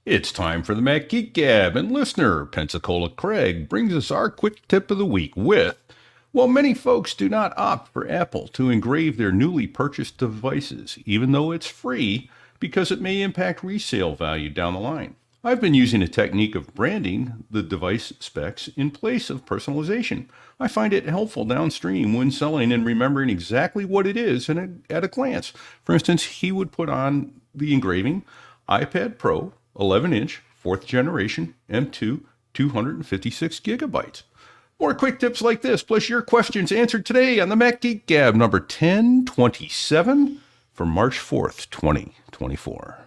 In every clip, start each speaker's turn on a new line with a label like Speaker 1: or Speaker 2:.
Speaker 1: It's time for the Mac Geek Gab, and listener Pensacola Craig brings us our quick tip of the week with, well, many folks do not opt for Apple to engrave their newly purchased devices, even though it's free, because it may impact resale value down the line. I've been using a technique of branding the device specs in place of personalization. I find it helpful downstream when selling and remembering exactly what it is at a glance. For instance, he would put on the engraving, iPad Pro, 11-inch, 4th generation, M2, 256 gigabytes. More quick tips like this, plus your questions answered today on the Mac Geek Gab number 1027 for March 4th, 2024.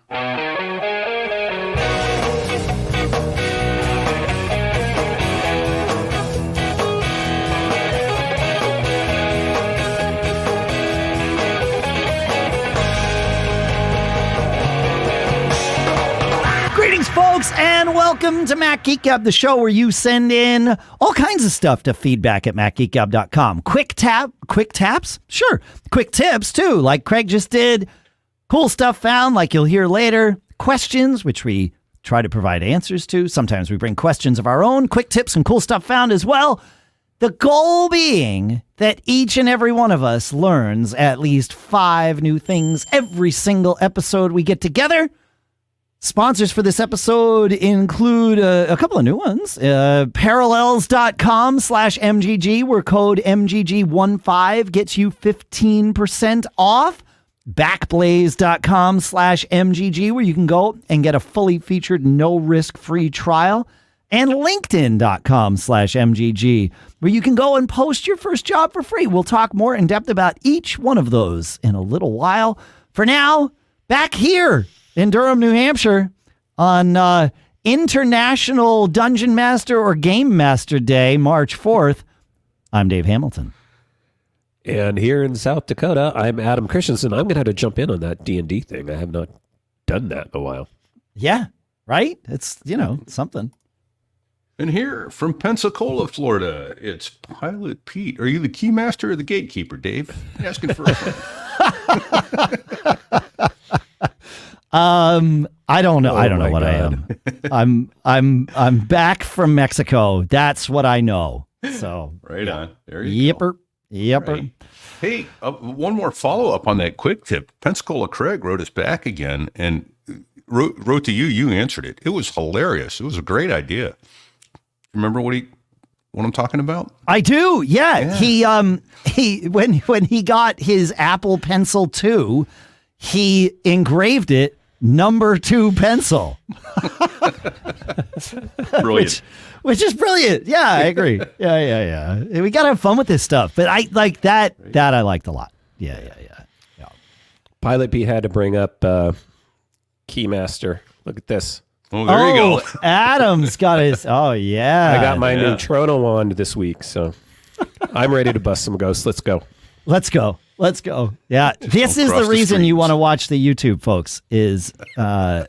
Speaker 2: Greetings, folks, and welcome to Mac Geek Gab, the show where you send in all kinds of stuff to feedback@macgeekgab.com. Quick taps? Sure. Quick tips, too, like Craig just did. Cool stuff found, like you'll hear later. Questions, which we try to provide answers to. Sometimes we bring questions of our own. Quick tips and cool stuff found as well. The goal being that each and every one of us learns at least 5 new things every single episode we get together. Sponsors for this episode include a couple of new ones. Parallels.com/MGG, where code MGG15 gets you 15% off. Backblaze.com/MGG, where you can go and get a fully featured, no-risk free trial. And LinkedIn.com/MGG, where you can go and post your first job for free. We'll talk more in depth about each one of those in a little while. For now, back here in Durham, New Hampshire, on International Dungeon Master or Game Master Day, March 4th, I'm Dave Hamilton.
Speaker 3: And here in South Dakota, I'm Adam Christianson. I'm going to have to jump in on that D&D thing. I have not done that in a while.
Speaker 2: Yeah, right? It's, something.
Speaker 1: And here from Pensacola, Florida, it's Pilot Pete. Are you the keymaster or the gatekeeper, Dave? Asking for a friend.
Speaker 2: I don't know. I don't know what God. I am. I'm back from Mexico. That's what I know. So
Speaker 1: right on. There you go.
Speaker 2: Yepper.
Speaker 1: Right. Hey, one more follow up on that quick tip. Pensacola Craig wrote us back again and wrote to you. You answered it. It was hilarious. It was a great idea. Remember what I'm talking about? I
Speaker 2: do. Yeah. He when he got his Apple Pencil 2, he engraved it number 2 pencil.
Speaker 1: Brilliant.
Speaker 2: Which is brilliant. Yeah, I agree. Yeah. We got to have fun with this stuff. But I like that. That I liked a lot. Yeah.
Speaker 3: Pilot P had to bring up Keymaster. Look at this.
Speaker 1: Oh, there you go.
Speaker 2: Adam's got his. Oh, yeah.
Speaker 3: I got my new Trono wand this week, so I'm ready to bust some ghosts. Let's go. Yeah, this is the reason you want to watch the YouTube, folks, is to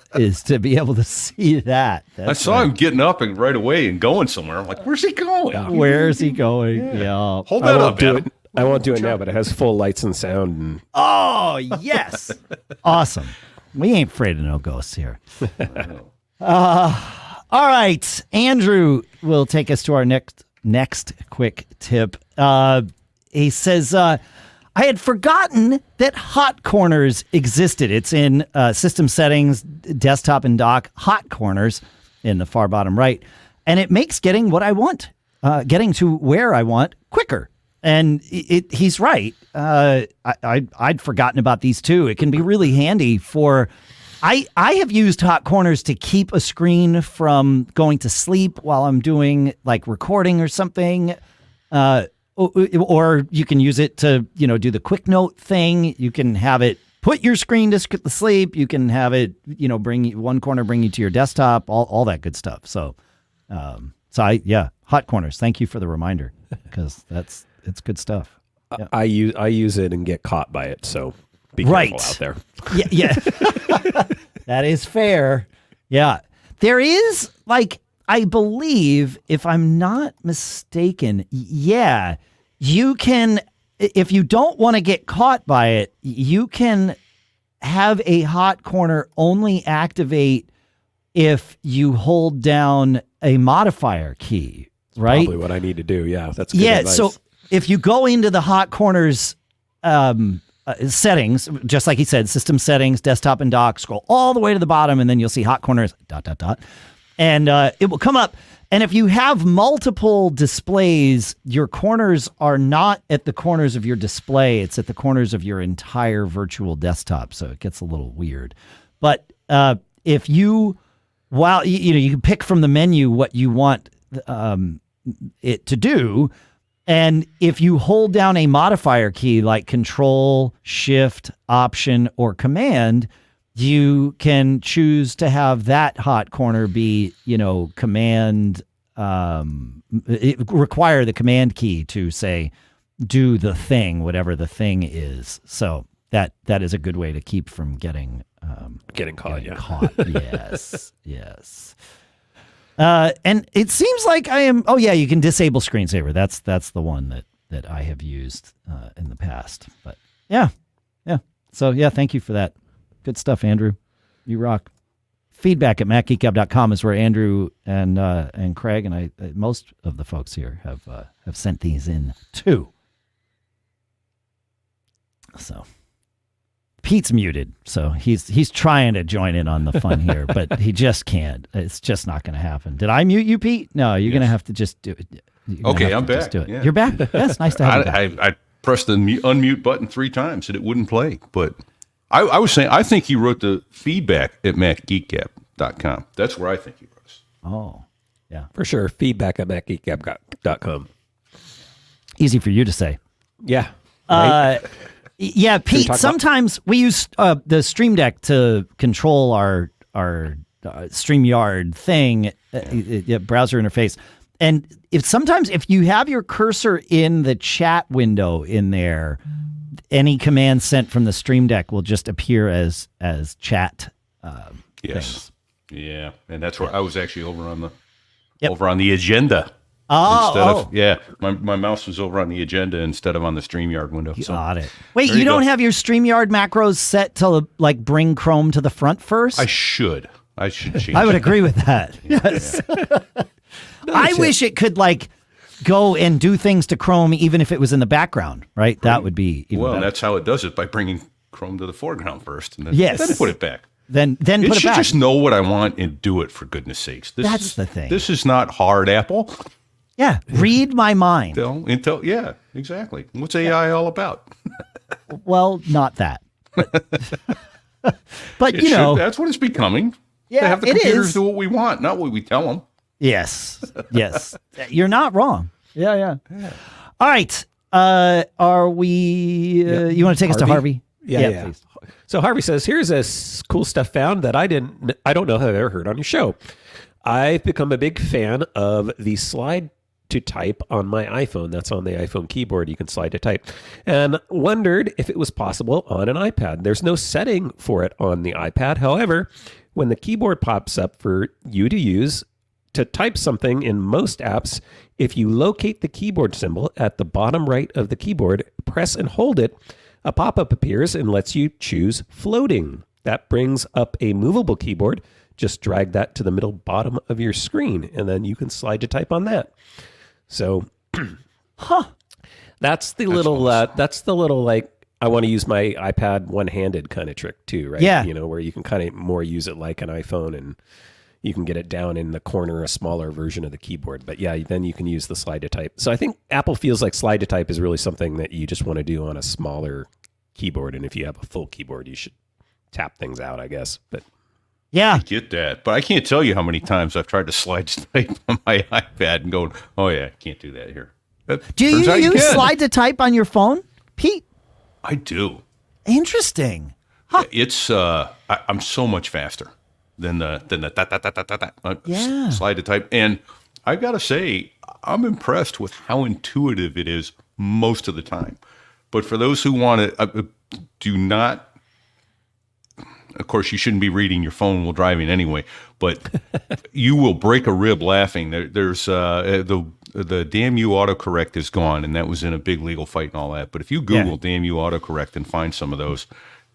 Speaker 3: be able to see that.
Speaker 1: I saw him getting up and right away and going somewhere. I'm like, where's he going?
Speaker 2: Yeah. Where's he going? Yeah.
Speaker 1: Hold that up, Adam.
Speaker 3: I won't do it now, but it has full lights and sound.
Speaker 2: Oh, yes. Awesome. We ain't afraid of no ghosts here. All right. Andrew will take us to our next quick tip. He says, I had forgotten that hot corners existed. It's in system settings, desktop and dock, hot corners in the far bottom right. And it makes getting what I want, getting to where I want quicker. And he's right. I'd forgotten about these too. It can be really handy for... I have used hot corners to keep a screen from going to sleep while I'm doing like recording or something. Or you can use it to, do the quick note thing. You can have it put your screen to sleep. You can have it, bring you one corner, bring you to your desktop, all that good stuff. So, hot corners. Thank you for the reminder because it's good stuff. Yeah.
Speaker 3: I use it and get caught by it. So be careful out there.
Speaker 2: Yeah. That is fair. Yeah. There is I believe, if I'm not mistaken, you can, if you don't want to get caught by it, you can have a hot corner only activate if you hold down a modifier key, right?
Speaker 3: Probably what I need to do. Yeah, that's good
Speaker 2: Yeah.
Speaker 3: advice.
Speaker 2: So if you go into the hot corners settings, just like he said, system settings, desktop and dock, scroll all the way to the bottom, and then you'll see hot corners, ... And it will come up. And if you have multiple displays, your corners are not at the corners of your display. It's at the corners of your entire virtual desktop. So it gets a little weird. But if you, you can pick from the menu what you want it to do. And if you hold down a modifier key like Control, Shift, Option, or Command, you can choose to have that hot corner be, command, require the command key to say, do the thing, whatever the thing is. So that is a good way to keep from getting
Speaker 3: caught.
Speaker 2: Yes. Yes. And it seems like I am. Oh yeah, you can disable screensaver. That's the one that I have used in the past. But yeah. So yeah, thank you for that. Good stuff, Andrew. You rock. Feedback at MacGeekGab.com is where Andrew and Craig and I, most of the folks here have sent these in too. So Pete's muted, so he's trying to join in on the fun here, but he just can't. It's just not going to happen. Did I mute you, Pete? No, you're going to have to just do it.
Speaker 1: Okay, I'm back.
Speaker 2: Do it.
Speaker 1: Yeah.
Speaker 2: You're back? Yes, nice to have you back.
Speaker 1: I pressed the unmute button 3 times and it wouldn't play. But I was saying, I think he wrote the feedback at MacGeekGab.com. That's where I think he was.
Speaker 2: Oh, yeah.
Speaker 3: For sure. Feedback at MacGeekGab.com.
Speaker 2: Easy for you to say.
Speaker 3: Yeah. Right?
Speaker 2: Yeah, Pete, sometimes we use the Stream Deck to control our StreamYard thing, browser interface. And if you have your cursor in the chat window in there, any command sent from the Stream Deck will just appear as chat things.
Speaker 1: Yeah, and that's where I was actually over on the agenda.
Speaker 2: Oh,
Speaker 1: my mouse was over on the agenda instead of on the StreamYard window.
Speaker 2: Got it. Wait, you don't have your StreamYard macros set to bring Chrome to the front first?
Speaker 1: I should change
Speaker 2: I would agree with that. Yes. I wish it could go and do things to Chrome even if it was in the background, right? That would be even better.
Speaker 1: That's how it does it, by bringing Chrome to the foreground first and then,
Speaker 2: yes.
Speaker 1: then put it back.
Speaker 2: Then put it back.
Speaker 1: It should just know what I want and do it, for goodness sakes.
Speaker 2: That's the thing.
Speaker 1: This is not hard, Apple.
Speaker 2: Yeah, read my mind.
Speaker 1: Yeah, exactly. What's AI all about?
Speaker 2: Well, not that. But
Speaker 1: that's what it's becoming.
Speaker 2: Yeah,
Speaker 1: to have the computers do what we want, not what we tell them.
Speaker 2: Yes. You're not wrong. Yeah. All right. Are we? You want to take us to Harvey?
Speaker 3: Yeah.
Speaker 2: Please.
Speaker 3: So Harvey says, "Here's a cool stuff found that I don't know if I've ever heard on your show. I've become a big fan of the slide to type on my iPhone. That's on the iPhone keyboard. You can slide to type, and wondered if it was possible on an iPad. There's no setting for it on the iPad. However, when the keyboard pops up for you to use to type something in most apps, if you locate the keyboard symbol at the bottom right of the keyboard, press and hold it, a pop-up appears and lets you choose floating. That brings up a movable keyboard. Just drag that to the middle bottom of your screen, and then you can slide to type on that." So, that's the little I want to use my iPad one-handed kind of trick too, right?
Speaker 2: Yeah.
Speaker 3: Where you can kind of more use it like an iPhone, and you can get it down in the corner, a smaller version of the keyboard. But yeah, then you can use the slide to type. So I think Apple feels like slide to type is really something that you just want to do on a smaller keyboard. And if you have a full keyboard, you should tap things out, I guess. But
Speaker 2: yeah,
Speaker 1: I get that. But I can't tell you how many times I've tried to slide to type on my iPad and going, "Oh yeah, I can't do that here."
Speaker 2: Do you use slide to type on your phone, Pete?
Speaker 1: I do.
Speaker 2: Interesting. Huh.
Speaker 1: It's I'm so much faster than the slide to type, and I gotta say I'm impressed with how intuitive it is most of the time. But for those who want to, do not. Of course, you shouldn't be reading your phone while driving anyway, but you will break a rib laughing. There's the damn you autocorrect is gone, and that was in a big legal fight and all that. But if you Google damn you autocorrect and find some of those,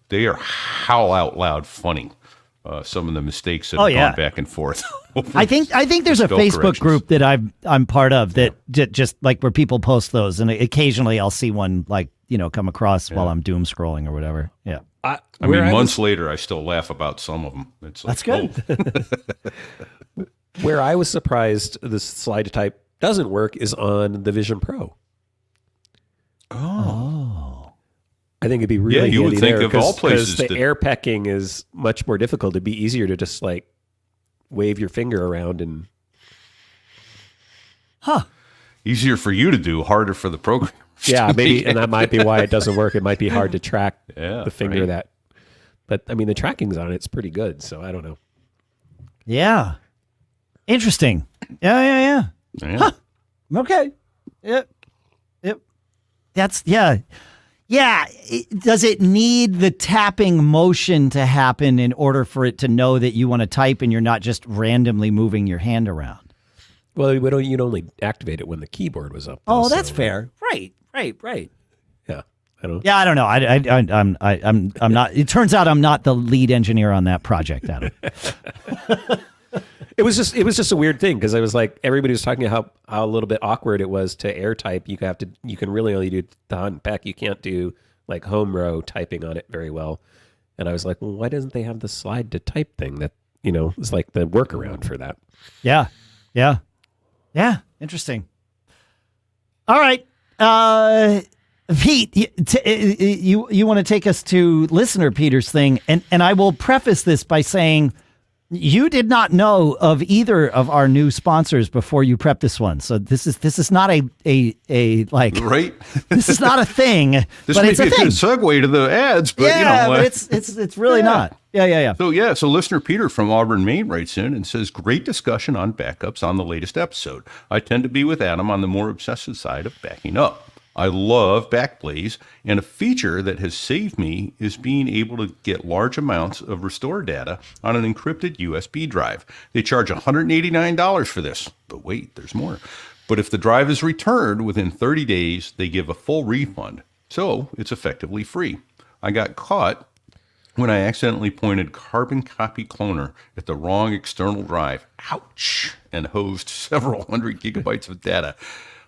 Speaker 1: they are howl out loud funny. some of the mistakes that
Speaker 2: Oh,
Speaker 1: have
Speaker 2: yeah.
Speaker 1: gone back and forth.
Speaker 2: I think there's a
Speaker 1: Spell
Speaker 2: Facebook
Speaker 1: corrections.
Speaker 2: group that I'm part of that just like where people post those, and occasionally I'll see one like come across while I'm doom scrolling or whatever. Yeah,
Speaker 1: I mean, months later, I still laugh about some of them. It's like,
Speaker 2: that's good.
Speaker 3: Where I was surprised the slide to type doesn't work is on the Vision Pro.
Speaker 2: Oh.
Speaker 3: I think it'd be really
Speaker 1: you would
Speaker 3: handy
Speaker 1: think
Speaker 3: there,
Speaker 1: of all places
Speaker 3: because the
Speaker 1: that-
Speaker 3: air pecking is much more difficult. It'd be easier to just like wave your finger around and
Speaker 1: Easier for you to do, harder for the program.
Speaker 3: yeah, maybe, and that might be why it doesn't work. It might be hard to track
Speaker 1: Yeah,
Speaker 3: the finger
Speaker 1: right.
Speaker 3: that, but I mean the tracking's on it's pretty good. So I don't know.
Speaker 2: Yeah. Interesting. Yeah.
Speaker 1: Yeah.
Speaker 2: Okay. Yep. That's yeah. Does it need the tapping motion to happen in order for it to know that you want to type and you're not just randomly moving your hand around?
Speaker 3: Well, you'd only activate it when the keyboard was up.
Speaker 2: Oh,
Speaker 3: though,
Speaker 2: that's
Speaker 3: so,
Speaker 2: fair. Right.
Speaker 3: Yeah, I don't.
Speaker 2: Yeah, I don't know. I'm not. It turns out I'm not the lead engineer on that project, Adam.
Speaker 3: It was just a weird thing because I was like, everybody was talking about how a little bit awkward it was to air type. You can really only do the hunt and peck. You can't do like home row typing on it very well. And I was like, well, why doesn't they have the slide to type thing that is like the workaround for that?
Speaker 2: Yeah. Interesting. All right, Pete, you want to take us to listener Peter's thing, and I will preface this by saying, you did not know of either of our new sponsors before you prepped this one. So this is not a like
Speaker 1: Right?
Speaker 2: this is not a thing.
Speaker 1: This
Speaker 2: but
Speaker 1: may
Speaker 2: it's
Speaker 1: be
Speaker 2: a
Speaker 1: a
Speaker 2: thing.
Speaker 1: good segue to the ads, but
Speaker 2: But it's really not. Yeah.
Speaker 1: So listener Peter from Auburn, Maine writes in and says, great discussion on backups on the latest episode. I tend to be with Adam on the more obsessive side of backing up. I love BackBlaze, and a feature that has saved me is being able to get large amounts of restore data on an encrypted USB drive. They charge $189 for this, but wait, there's more. But if the drive is returned within 30 days, they give a full refund, so it's effectively free. I got caught when I accidentally pointed Carbon Copy Cloner at the wrong external drive. Ouch! And hosed several hundred gigabytes of data.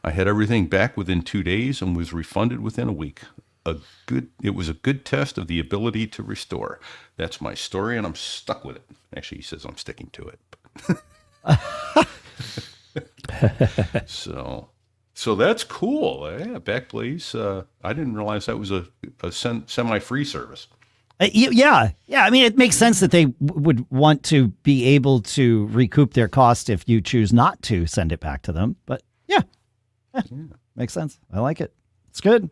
Speaker 1: I had everything back within 2 days and was refunded within a week. It was a good test of the ability to restore. That's my story, and I'm stuck with it. Actually, he says I'm sticking to it. So that's cool. Yeah, BackBlaze. I didn't realize that was a semi-free service.
Speaker 2: Yeah. I mean, it makes sense that they would want to be able to recoup their cost if you choose not to send it back to them. But yeah. Makes sense. I like it. It's good.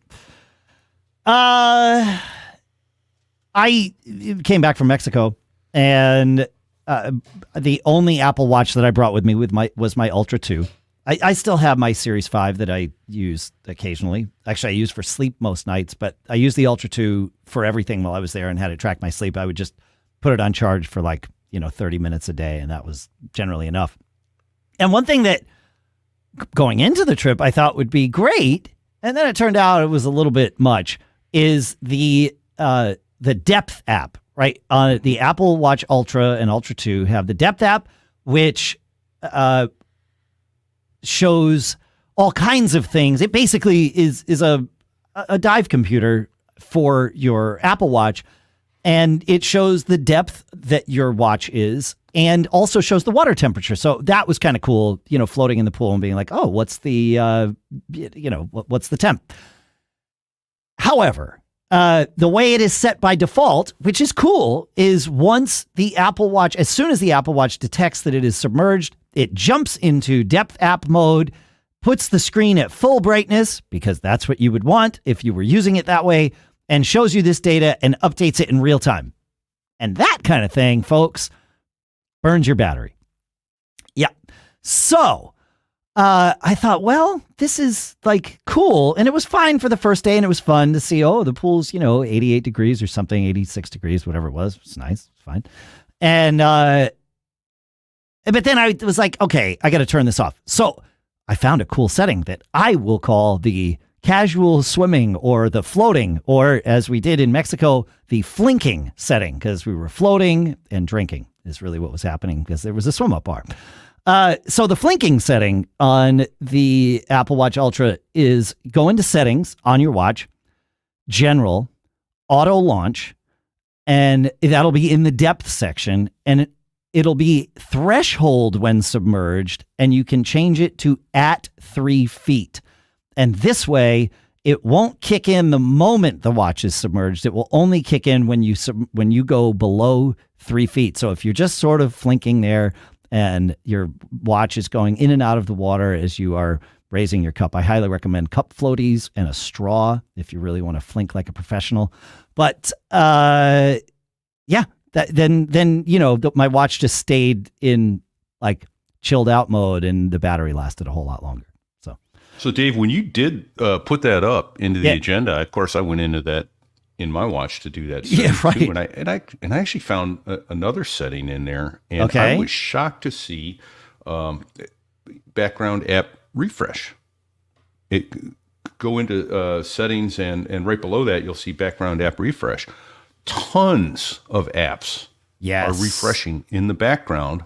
Speaker 2: I came back from Mexico, and the only Apple Watch that I brought with me was my Ultra 2. I still have my Series 5 that I use occasionally. Actually, I use for sleep most nights, but I use the Ultra 2 for everything while I was there and had to track my sleep. I would just put it on charge for 30 minutes a day, and that was generally enough. And one thing that going into the trip I thought would be great, and then it turned out it was a little bit much, is the Depth app, right? The Apple Watch Ultra and Ultra 2 have the Depth app, which shows all kinds of things. It basically is a dive computer for your Apple Watch, and it shows the depth that your watch is, and also shows the water temperature. So that was kind of cool, floating in the pool and being like, oh, what's the, what's the temp? However, the way it is set by default, which is cool, is as soon as the Apple Watch detects that it is submerged, it jumps into depth app mode, puts the screen at full brightness, because that's what you would want if you were using it that way, and shows you this data and updates it in real time. And that kind of thing, folks, burns your battery. Yeah. So I thought, well, this is cool. And it was fine for the first day, and it was fun to see, the pool's, 88 degrees or something, 86 degrees, whatever it was. It's nice. It's fine. And, but then I was like, okay, I got to turn this off. So I found a cool setting that I will call the casual swimming or the floating, or as we did in Mexico, the flinking setting, because we were floating and drinking is really what was happening because there was a swim up bar. So the flinking setting on the Apple Watch Ultra is go into settings on your watch, general, auto launch, and that'll be in the depth section, and it'll be threshold when submerged, and you can change it to at 3 feet. And this way, it won't kick in the moment the watch is submerged. It will only kick in when you go below 3 feet. So if you're just sort of flinking there and your watch is going in and out of the water as you are raising your cup, I highly recommend cup floaties and a straw if you really want to flink like a professional. But then my watch just stayed in like chilled out mode and the battery lasted a whole lot longer.
Speaker 1: So Dave, when you did put that up into the agenda, of course I went into that in my watch to do that. Too, and I actually found another setting in there, and I was shocked to see background app refresh. Go into settings, and right below that you'll see background app refresh. Tons of apps are refreshing in the background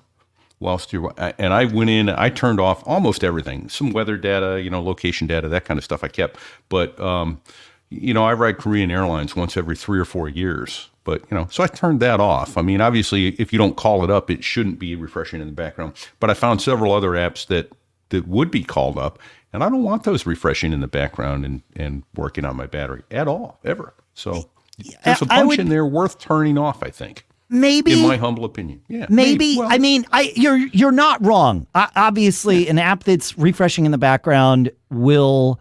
Speaker 1: whilst you're, and I went in, I turned off almost everything, some weather data, location data, that kind of stuff I kept. But, I ride Korean Airlines once every 3 or 4 years. But, so I turned that off. I mean, obviously, if you don't call it up, it shouldn't be refreshing in the background. But I found several other apps that would be called up, and I don't want those refreshing in the background and working on my battery at all, ever. So there's a bunch in there worth turning off, I think.
Speaker 2: Maybe,
Speaker 1: in my humble opinion,
Speaker 2: maybe. Well, I mean, you're not wrong. Obviously, an app that's refreshing in the background will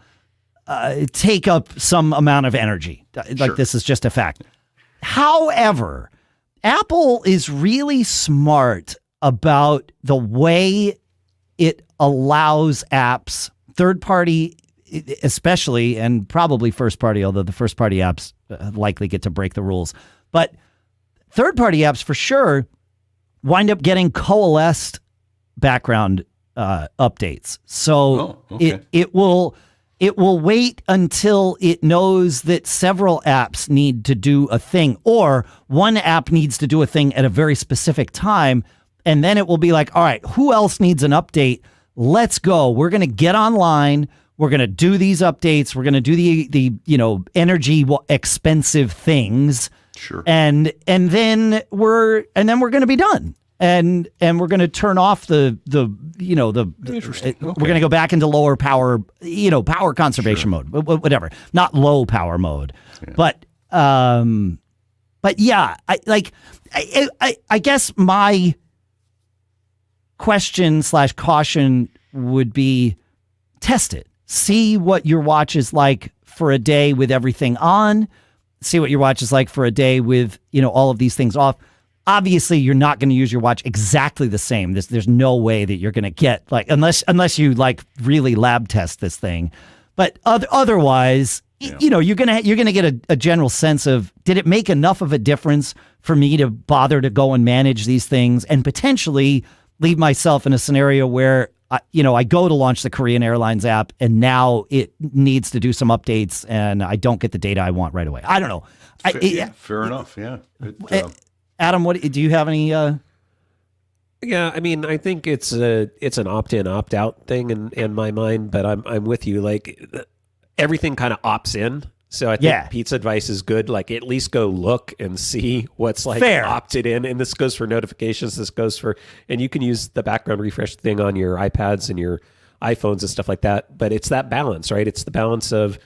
Speaker 2: take up some amount of energy. Like this is just a fact. However, Apple is really smart about the way it allows apps, third party especially, and probably first party, although the first party apps likely get to break the rules, but third-party apps for sure wind up getting coalesced background updates. So it will wait until it knows that several apps need to do a thing, or one app needs to do a thing at a very specific time, and then it will be like, all right, who else needs an update? Let's go. We're going to get online. We're going to do these updates. We're going to do the energy expensive things.
Speaker 1: Sure.
Speaker 2: And then we're going to be done. And we're going to turn off we're going to go back into lower power, power conservation mode, whatever, not low power mode. Yeah. But yeah, I guess my question / caution would be test it. See what your watch is like for a day with everything on. See what your watch is like for a day with, all of these things off. Obviously, you're not going to use your watch exactly the same. There's no way that you're going to get unless you really lab test this thing. But otherwise, you're gonna get a general sense of, did it make enough of a difference for me to bother to go and manage these things and potentially leave myself in a scenario where I go to launch the Korean Airlines app and now it needs to do some updates and I don't get the data I want right away. I don't know.
Speaker 1: Fair enough. Yeah.
Speaker 2: Adam, what do you have any?
Speaker 3: Yeah, I mean, I think it's an opt-in, opt-out thing in my mind, but I'm with you. Like everything kind of opts in. So I think Pete's advice is good. Like at least go look and see what's opted in. And this goes for notifications. This goes for, and you can use the background refresh thing on your iPads and your iPhones and stuff like that. But it's that balance, right? It's the balance of,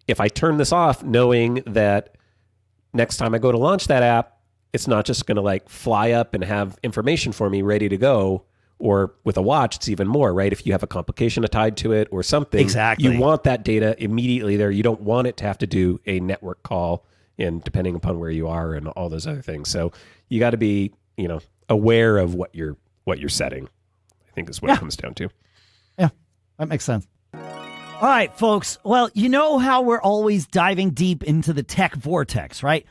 Speaker 3: if I turn this off, knowing that next time I go to launch that app, it's not just going to fly up and have information for me ready to go. Or with a watch, it's even more, right? If you have a complication tied to it or something,
Speaker 2: exactly,
Speaker 3: you want that data immediately there. You don't want it to have to do a network call, and depending upon where you are and all those other things. So you got to be, aware of what you're setting, I think is what it comes down to.
Speaker 2: Yeah, that makes sense. All right, folks. Well, you know how we're always diving deep into the tech vortex, right?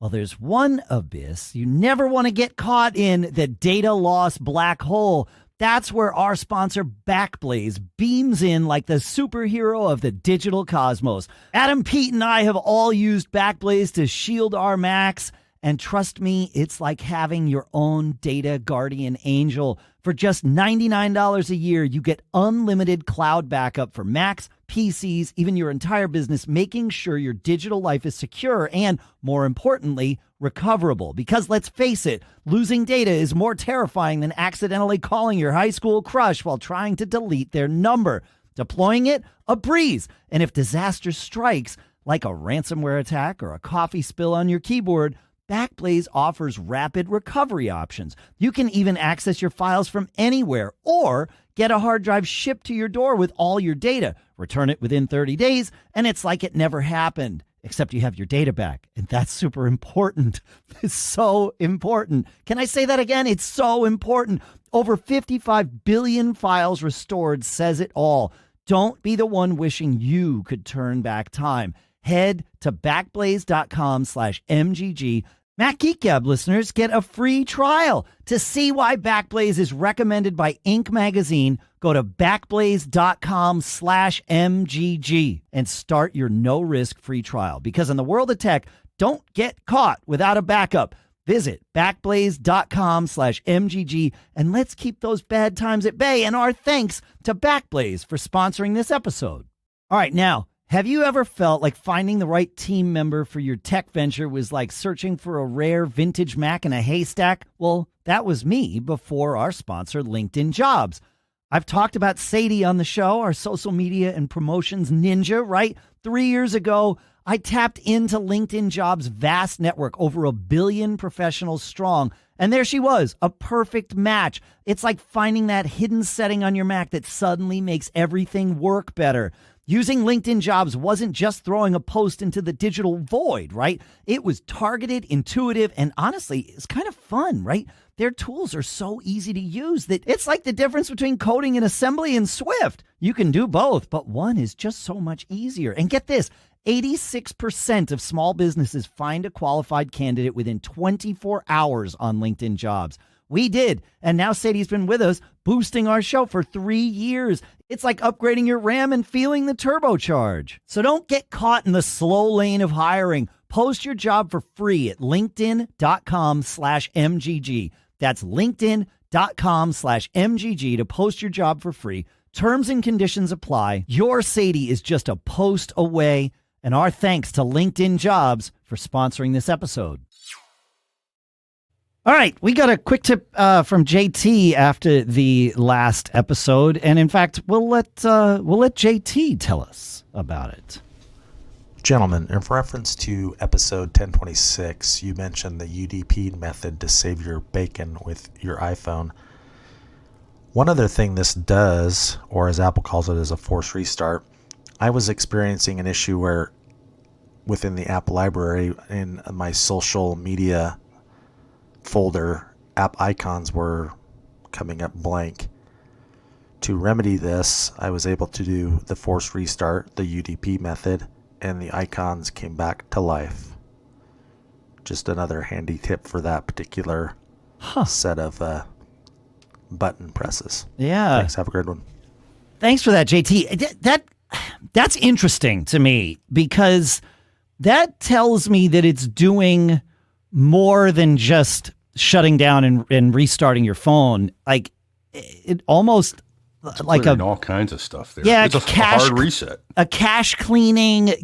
Speaker 2: Well, there's one abyss you never want to get caught in, the data loss black hole. That's where our sponsor BackBlaze beams in like the superhero of the digital cosmos. Adam, Pete, and I have all used BackBlaze to shield our Macs. And trust me, it's like having your own data guardian angel. For just $99 a year, you get unlimited cloud backup for Macs, PCs, even your entire business, making sure your digital life is secure and, more importantly, recoverable. Because let's face it, losing data is more terrifying than accidentally calling your high school crush while trying to delete their number. Deploying it, a breeze. And if disaster strikes, like a ransomware attack or a coffee spill on your keyboard, BackBlaze offers rapid recovery options. You can even access your files from anywhere or get a hard drive shipped to your door with all your data. Return it within 30 days, and it's like it never happened, except you have your data back. And that's super important. It's so important. Can I say that again? It's so important. Over 55 billion files restored says it all. Don't be the one wishing you could turn back time. Head to backblaze.com/MGG. Mac Geek Gab listeners get a free trial. To see why BackBlaze is recommended by Inc. magazine, go to backblaze.com/MGG and start your no-risk free trial. Because in the world of tech, don't get caught without a backup. Visit backblaze.com/MGG and let's keep those bad times at bay. And our thanks to BackBlaze for sponsoring this episode. All right, now, have you ever felt like finding the right team member for your tech venture was like searching for a rare vintage Mac in a haystack? Well, that was me before our sponsor, LinkedIn Jobs. I've talked about Sadie on the show, our social media and promotions ninja, right? 3 years ago, I tapped into LinkedIn Jobs' vast network, over 1 billion professionals strong. And there she was, a perfect match. It's like finding that hidden setting on your Mac that suddenly makes everything work better. Using LinkedIn Jobs wasn't just throwing a post into the digital void, right? It was targeted, intuitive, and honestly, it's kind of fun, right? Their tools are so easy to use that it's like the difference between coding and assembly in Swift. You can do both, but one is just so much easier. And get this, 86% of small businesses find a qualified candidate within 24 hours on LinkedIn Jobs. We did, and now Sadie's been with us, boosting our show for 3 years. It's like upgrading your RAM and feeling the turbocharge. So don't get caught in the slow lane of hiring. Post your job for free at linkedin.com/MGG. That's linkedin.com/MGG to post your job for free. Terms and conditions apply. Your Sadie is just a post away. And our thanks to LinkedIn Jobs for sponsoring this episode. All right, we got a quick tip from JT after the last episode, and in fact, we'll let JT tell us about it.
Speaker 4: Gentlemen, in reference to episode 1026, you mentioned the UDP method to save your bacon with your iPhone. One other thing this does, or as Apple calls it, is a forced restart. I was experiencing an issue where within the app library in my social media folder, app icons were coming up blank. To remedy this, I was able to do the forced restart, the UDP method, and the icons came back to life. Just another handy tip for that particular set of button presses.
Speaker 2: Yeah.
Speaker 4: Thanks. Have a great one.
Speaker 2: Thanks for that, JT. That's interesting to me because that tells me that it's doing more than just shutting down and restarting your phone. Like it almost like
Speaker 1: all kinds of stuff there.
Speaker 2: Yeah,
Speaker 1: it's a hard reset.
Speaker 2: A cache cleaning,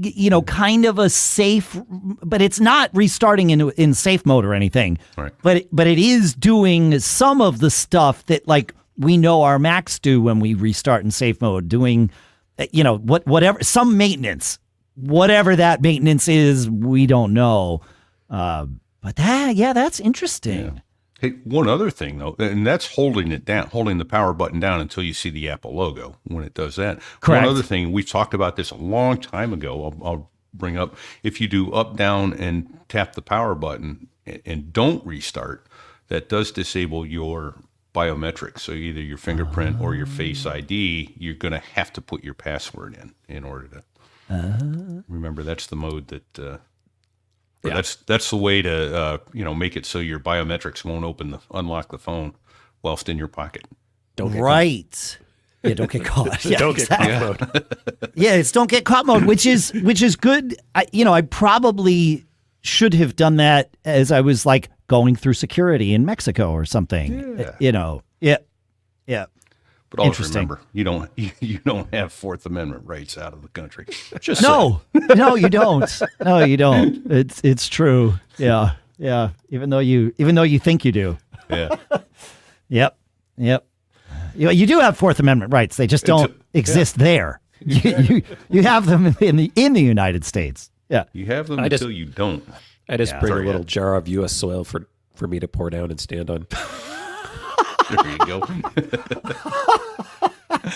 Speaker 2: kind of a safe, but it's not restarting in safe mode or anything.
Speaker 1: Right.
Speaker 2: But it is doing some of the stuff that like we know our Macs do when we restart in safe mode, doing whatever, some maintenance, whatever that maintenance is, we don't know. But that's interesting.
Speaker 1: Yeah. Hey, one other thing though, and that's holding it down, holding the power button down until you see the Apple logo when it does that.
Speaker 2: Correct.
Speaker 1: One other thing, we've talked about this a long time ago. I'll bring up, if you do up, down, and tap the power button and don't restart, that does disable your biometrics. So either your fingerprint or your Face ID, you're going to have to put your password in order to remember. That's the mode that. Yeah. That's the way to make it so your biometrics won't unlock the phone whilst in your pocket.
Speaker 3: Don't get
Speaker 2: right. Yeah, don't get caught. Yeah,
Speaker 3: Don't get
Speaker 2: exactly.
Speaker 3: caught mode.
Speaker 2: Yeah, it's don't get caught mode, which is good. I probably should have done that as I was like going through security in Mexico or something.
Speaker 1: Yeah.
Speaker 2: Yeah.
Speaker 1: But always
Speaker 2: Interesting.
Speaker 1: remember, you don't have Fourth Amendment rights out of the country. Just
Speaker 2: No, you don't. No, you don't. It's true. Yeah. Even though you think you do.
Speaker 1: saying. Yeah.
Speaker 2: Yep. You do have Fourth Amendment rights. They just don't exist there. You have them in the United States. Yeah.
Speaker 1: You have them
Speaker 3: just-
Speaker 1: until you don't.
Speaker 3: I just bring
Speaker 1: Sorry,
Speaker 3: a little jar of U.S. soil for me to pour down and stand on.
Speaker 1: There you go.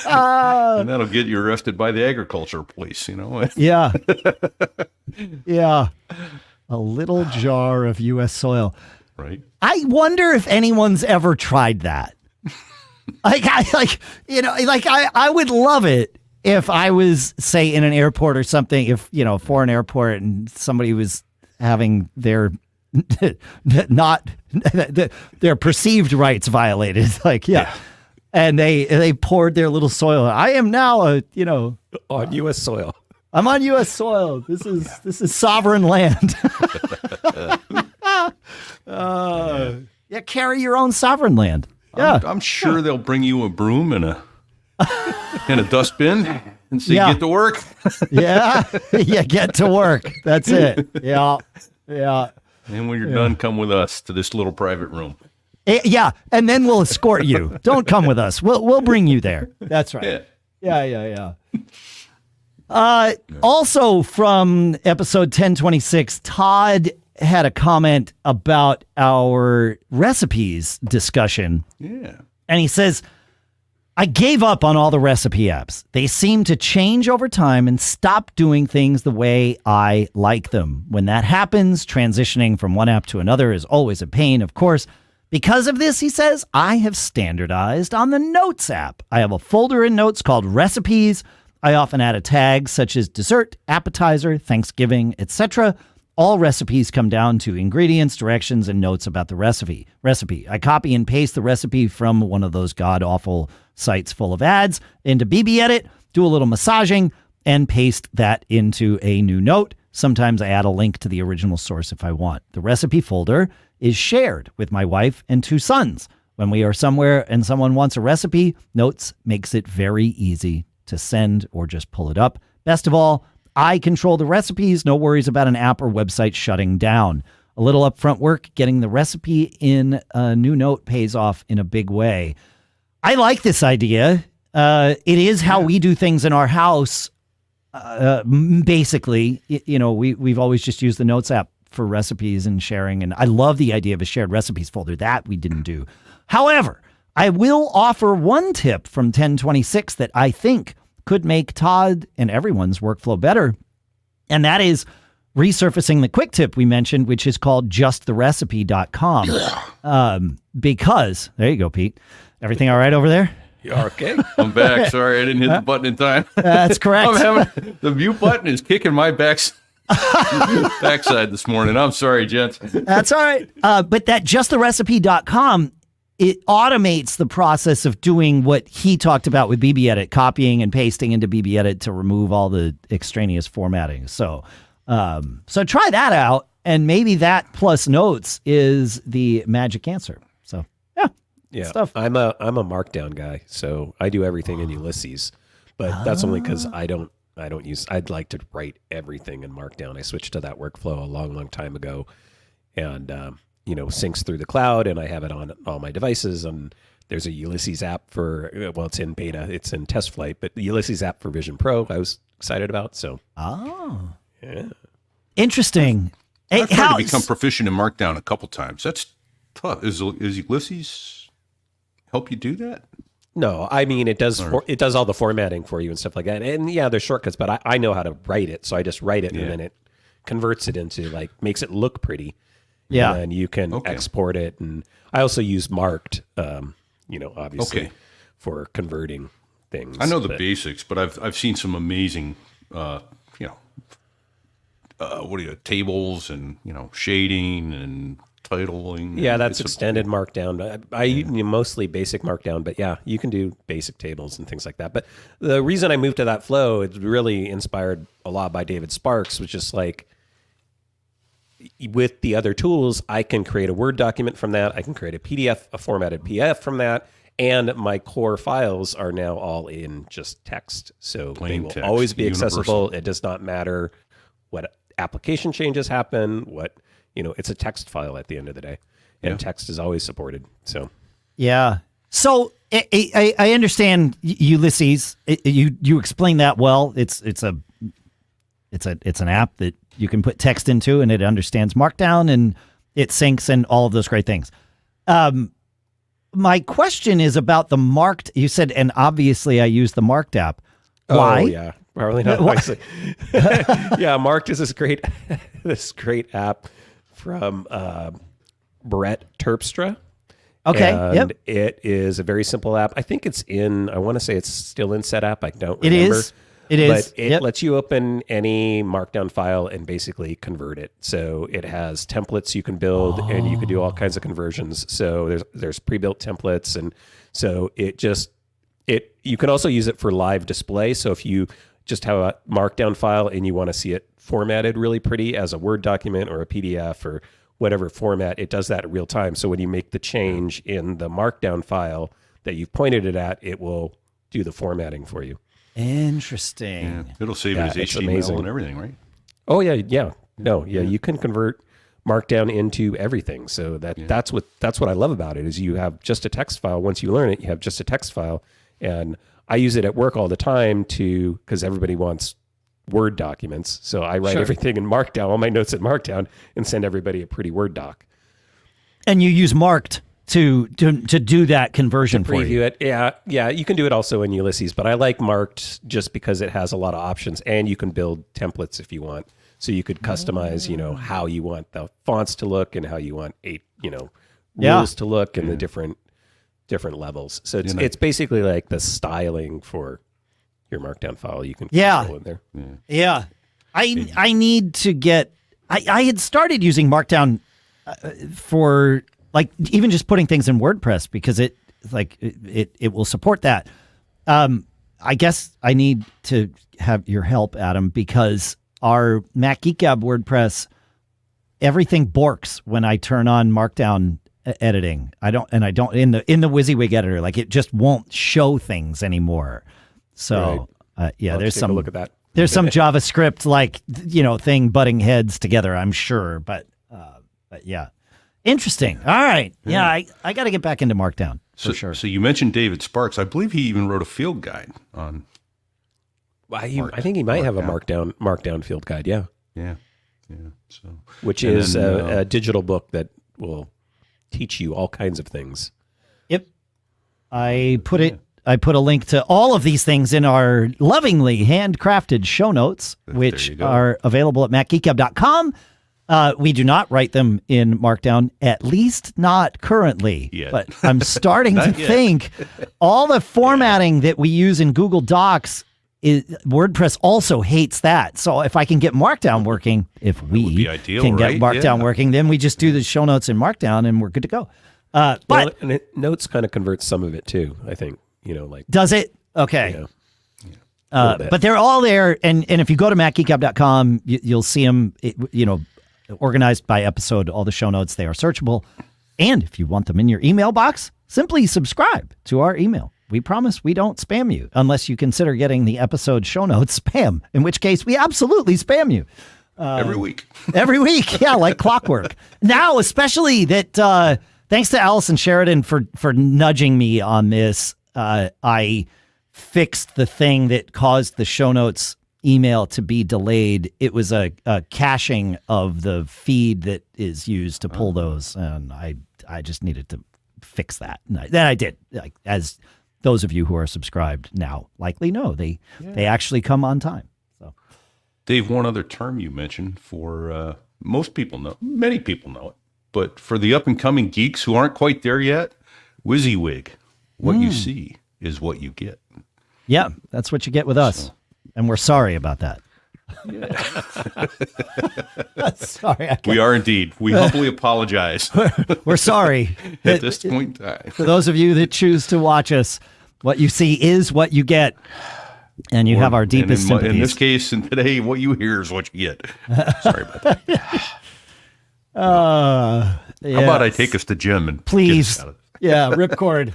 Speaker 1: And that'll get you arrested by the agriculture police,
Speaker 2: Yeah. Yeah. A little jar of U.S. soil.
Speaker 1: Right?
Speaker 2: I wonder if anyone's ever tried that. I would love it if I was, say, in an airport or something, if, foreign airport and somebody was having their their perceived rights violated. And they poured their little soil. I am now
Speaker 3: On U.S. soil.
Speaker 2: I'm on U.S. soil. This is sovereign land. Yeah, carry your own sovereign land. Yeah,
Speaker 1: I'm sure they'll bring you a broom and a dustbin and say,
Speaker 2: Yeah.
Speaker 1: get to work.
Speaker 2: yeah, get to work. That's it. Yeah.
Speaker 1: And when you're done, come with us to this little private room.
Speaker 2: Yeah, and then we'll escort you. Don't come with us. We'll bring you there. That's right. Yeah. Also from episode 1026, Todd had a comment about our recipes discussion.
Speaker 1: Yeah.
Speaker 2: And he says, I gave up on all the recipe apps. They seem to change over time and stop doing things the way I like them. When that happens, transitioning from one app to another is always a pain, of course. Because of this, he says, I have standardized on the Notes app. I have a folder in Notes called Recipes. I often add a tag such as dessert, appetizer, Thanksgiving, etc. All recipes come down to ingredients, directions, and notes about the recipe. I copy and paste the recipe from one of those god-awful sites full of ads into BBEdit, do a little massaging, and paste that into a new note. Sometimes I add a link to the original source if I want. The recipe folder is shared with my wife and 2 sons. When we are somewhere and someone wants a recipe, Notes makes it very easy to send or just pull it up. Best of all, I control the recipes, no worries about an app or website shutting down. A little upfront work getting the recipe in a new note pays off in a big way. I like this idea. It is how we do things in our house. Basically, we've always just used the Notes app for recipes and sharing, and I love the idea of a shared recipes folder. That we didn't do. However, I will offer one tip from 1026 that I think could make Todd and everyone's workflow better, and that is resurfacing the quick tip we mentioned, which is called justtherecipe.com. Because, there you go, Pete. Everything all right over there?
Speaker 3: Yeah, okay.
Speaker 1: I'm back. Sorry, I didn't hit the button in time.
Speaker 2: That's correct.
Speaker 1: The mute button is kicking my backside this morning. I'm sorry, gents.
Speaker 2: That's all right. But that justtherecipe.com, it automates the process of doing what he talked about with BBEdit, copying and pasting into BBEdit to remove all the extraneous formatting. So try that out, and maybe that plus Notes is the magic answer. So
Speaker 3: Yeah,
Speaker 2: stuff.
Speaker 3: I'm a Markdown guy, so I do everything in Ulysses, but that's only because I don't use. I'd like to write everything in Markdown. I switched to that workflow a long time ago, and syncs through the cloud, and I have it on all my devices. And there's a Ulysses app for it's in beta, it's in test flight, but the Ulysses app for Vision Pro, I was excited about. So yeah,
Speaker 2: Interesting. Hey,
Speaker 1: I've tried to become proficient in Markdown a couple times. That's tough. Is Ulysses help you do that?
Speaker 3: No, I mean it does. It does all the formatting for you and stuff like that. And yeah, there's shortcuts, but I know how to write it, so I just write it and then it converts it into makes it look pretty.
Speaker 2: Yeah,
Speaker 3: and you can export it. And I also use Marked, obviously for converting things.
Speaker 1: I know the basics, but I've seen some amazing, tables and shading and titling.
Speaker 3: Yeah, that's extended Markdown. I mostly basic Markdown, but yeah, you can do basic tables and things like that. But the reason I moved to that flow, it's really inspired a lot by David Sparks, was just like, with the other tools, I can create a Word document from that. I can create a PDF, a formatted PDF from that. And my core files are now all in just text. So
Speaker 1: Plain
Speaker 3: they will
Speaker 1: text,
Speaker 3: always be
Speaker 1: universal.
Speaker 3: accessible. It does not matter what application changes happen, it's a text file at the end of the day. And text is always supported. So
Speaker 2: Yeah. So I understand Ulysses. You explained that well. It's an app that you can put text into, and it understands Markdown, and it syncs, and all of those great things. My question is about the marked. You said, and obviously I use the Marked app. Why?
Speaker 3: Oh, yeah. Probably not wisely. Yeah, Marked is this great app from Brett Terpstra.
Speaker 2: Okay.
Speaker 3: And it is a very simple app. I think I want to say it's still in Setapp. I don't remember.
Speaker 2: It is. It is.
Speaker 3: But it lets you open any Markdown file and basically convert it. So it has templates you can build, and you can do all kinds of conversions. So there's pre-built templates, and so you can also use it for live display. So if you just have a Markdown file and you want to see it formatted really pretty as a Word document or a PDF or whatever format, it does that in real time. So when you make the change in the Markdown file that you've pointed it at, it will do the formatting for you.
Speaker 2: Interesting.
Speaker 1: Yeah. It'll save it as
Speaker 3: it's
Speaker 1: HTML
Speaker 3: amazing.
Speaker 1: and everything, right?
Speaker 3: Oh yeah. No, you can convert Markdown into everything. So that's what I love about it, is you have just a text file. Once you learn it, you have just a text file. And I use it at work all the time because everybody wants Word documents. So I write everything in Markdown, all my notes in Markdown, and send everybody a pretty Word doc.
Speaker 2: And you use Marked to do that conversion for you.
Speaker 3: Preview it. Yeah. You can do it also in Ulysses, but I like Marked just because it has a lot of options, and you can build templates if you want. So you could customize, how you want the fonts to look and how you want rules to look and the different levels. So it's basically like the styling for your Markdown file. You can control in there.
Speaker 2: Yeah. I need to get. I had started using Markdown for like even just putting things in WordPress because it will support that. I guess I need to have your help, Adam, because our Mac Geek Gab WordPress, everything borks when I turn on Markdown editing. I don't in the WYSIWYG editor, like it just won't show things anymore. So there's some
Speaker 3: look at that.
Speaker 2: There's some JavaScript thing butting heads together, I'm sure, but yeah. Interesting. All right. Yeah, I got to get back into Markdown for sure.
Speaker 1: So you mentioned David Sparks. I believe he even wrote a field guide on.
Speaker 3: I think he might have a Markdown field guide. Yeah.
Speaker 1: Yeah. So,
Speaker 3: which is a digital book that will teach you all kinds of things.
Speaker 2: Yep. I put a link to all of these things in our lovingly handcrafted show notes, which are available at macgeekgab.com. We do not write them in Markdown, at least not currently.
Speaker 1: Yet.
Speaker 2: But I'm starting to think all the formatting that we use in Google Docs, WordPress also hates that. So if I can get Markdown working, get Markdown working, then we just do the show notes in Markdown and we're good to go.
Speaker 3: And Notes kind of converts some of it too, I think.
Speaker 2: Does it? Okay.
Speaker 3: Yeah.
Speaker 2: But they're all there, and if you go to macgeekgab.com, you'll see them, organized by episode, all the show notes. They are searchable. And if you want them in your email box, simply subscribe to our email. We promise we don't spam you unless you consider getting the episode show notes spam, in which case we absolutely spam you.
Speaker 1: Every week.
Speaker 2: Every week, yeah, like clockwork. Now, especially that thanks to Allison Sheridan for nudging me on this, I fixed the thing that caused the show notes email to be delayed. It was a caching of the feed that is used to pull those, and I just needed to fix that. And then I did. As those of you who are subscribed now likely know, they actually come on time. So,
Speaker 1: Dave, one other term you mentioned for most people know, many people know it, but for the up and coming geeks who aren't quite there yet, WYSIWYG. What you see is what you get.
Speaker 2: Yeah, that's what you get with us. And we're sorry about that. Sorry,
Speaker 1: We are indeed. We humbly apologize
Speaker 2: we're sorry.
Speaker 1: at this point in time.
Speaker 2: For those of you that choose to watch us, what you see is what you get. And you have our deepest sympathies.
Speaker 1: In this case, and today, what you hear is what you get. Sorry about that. How about I take us to Jim and
Speaker 2: please?
Speaker 1: Get us out of this?
Speaker 2: Yeah, ripcord.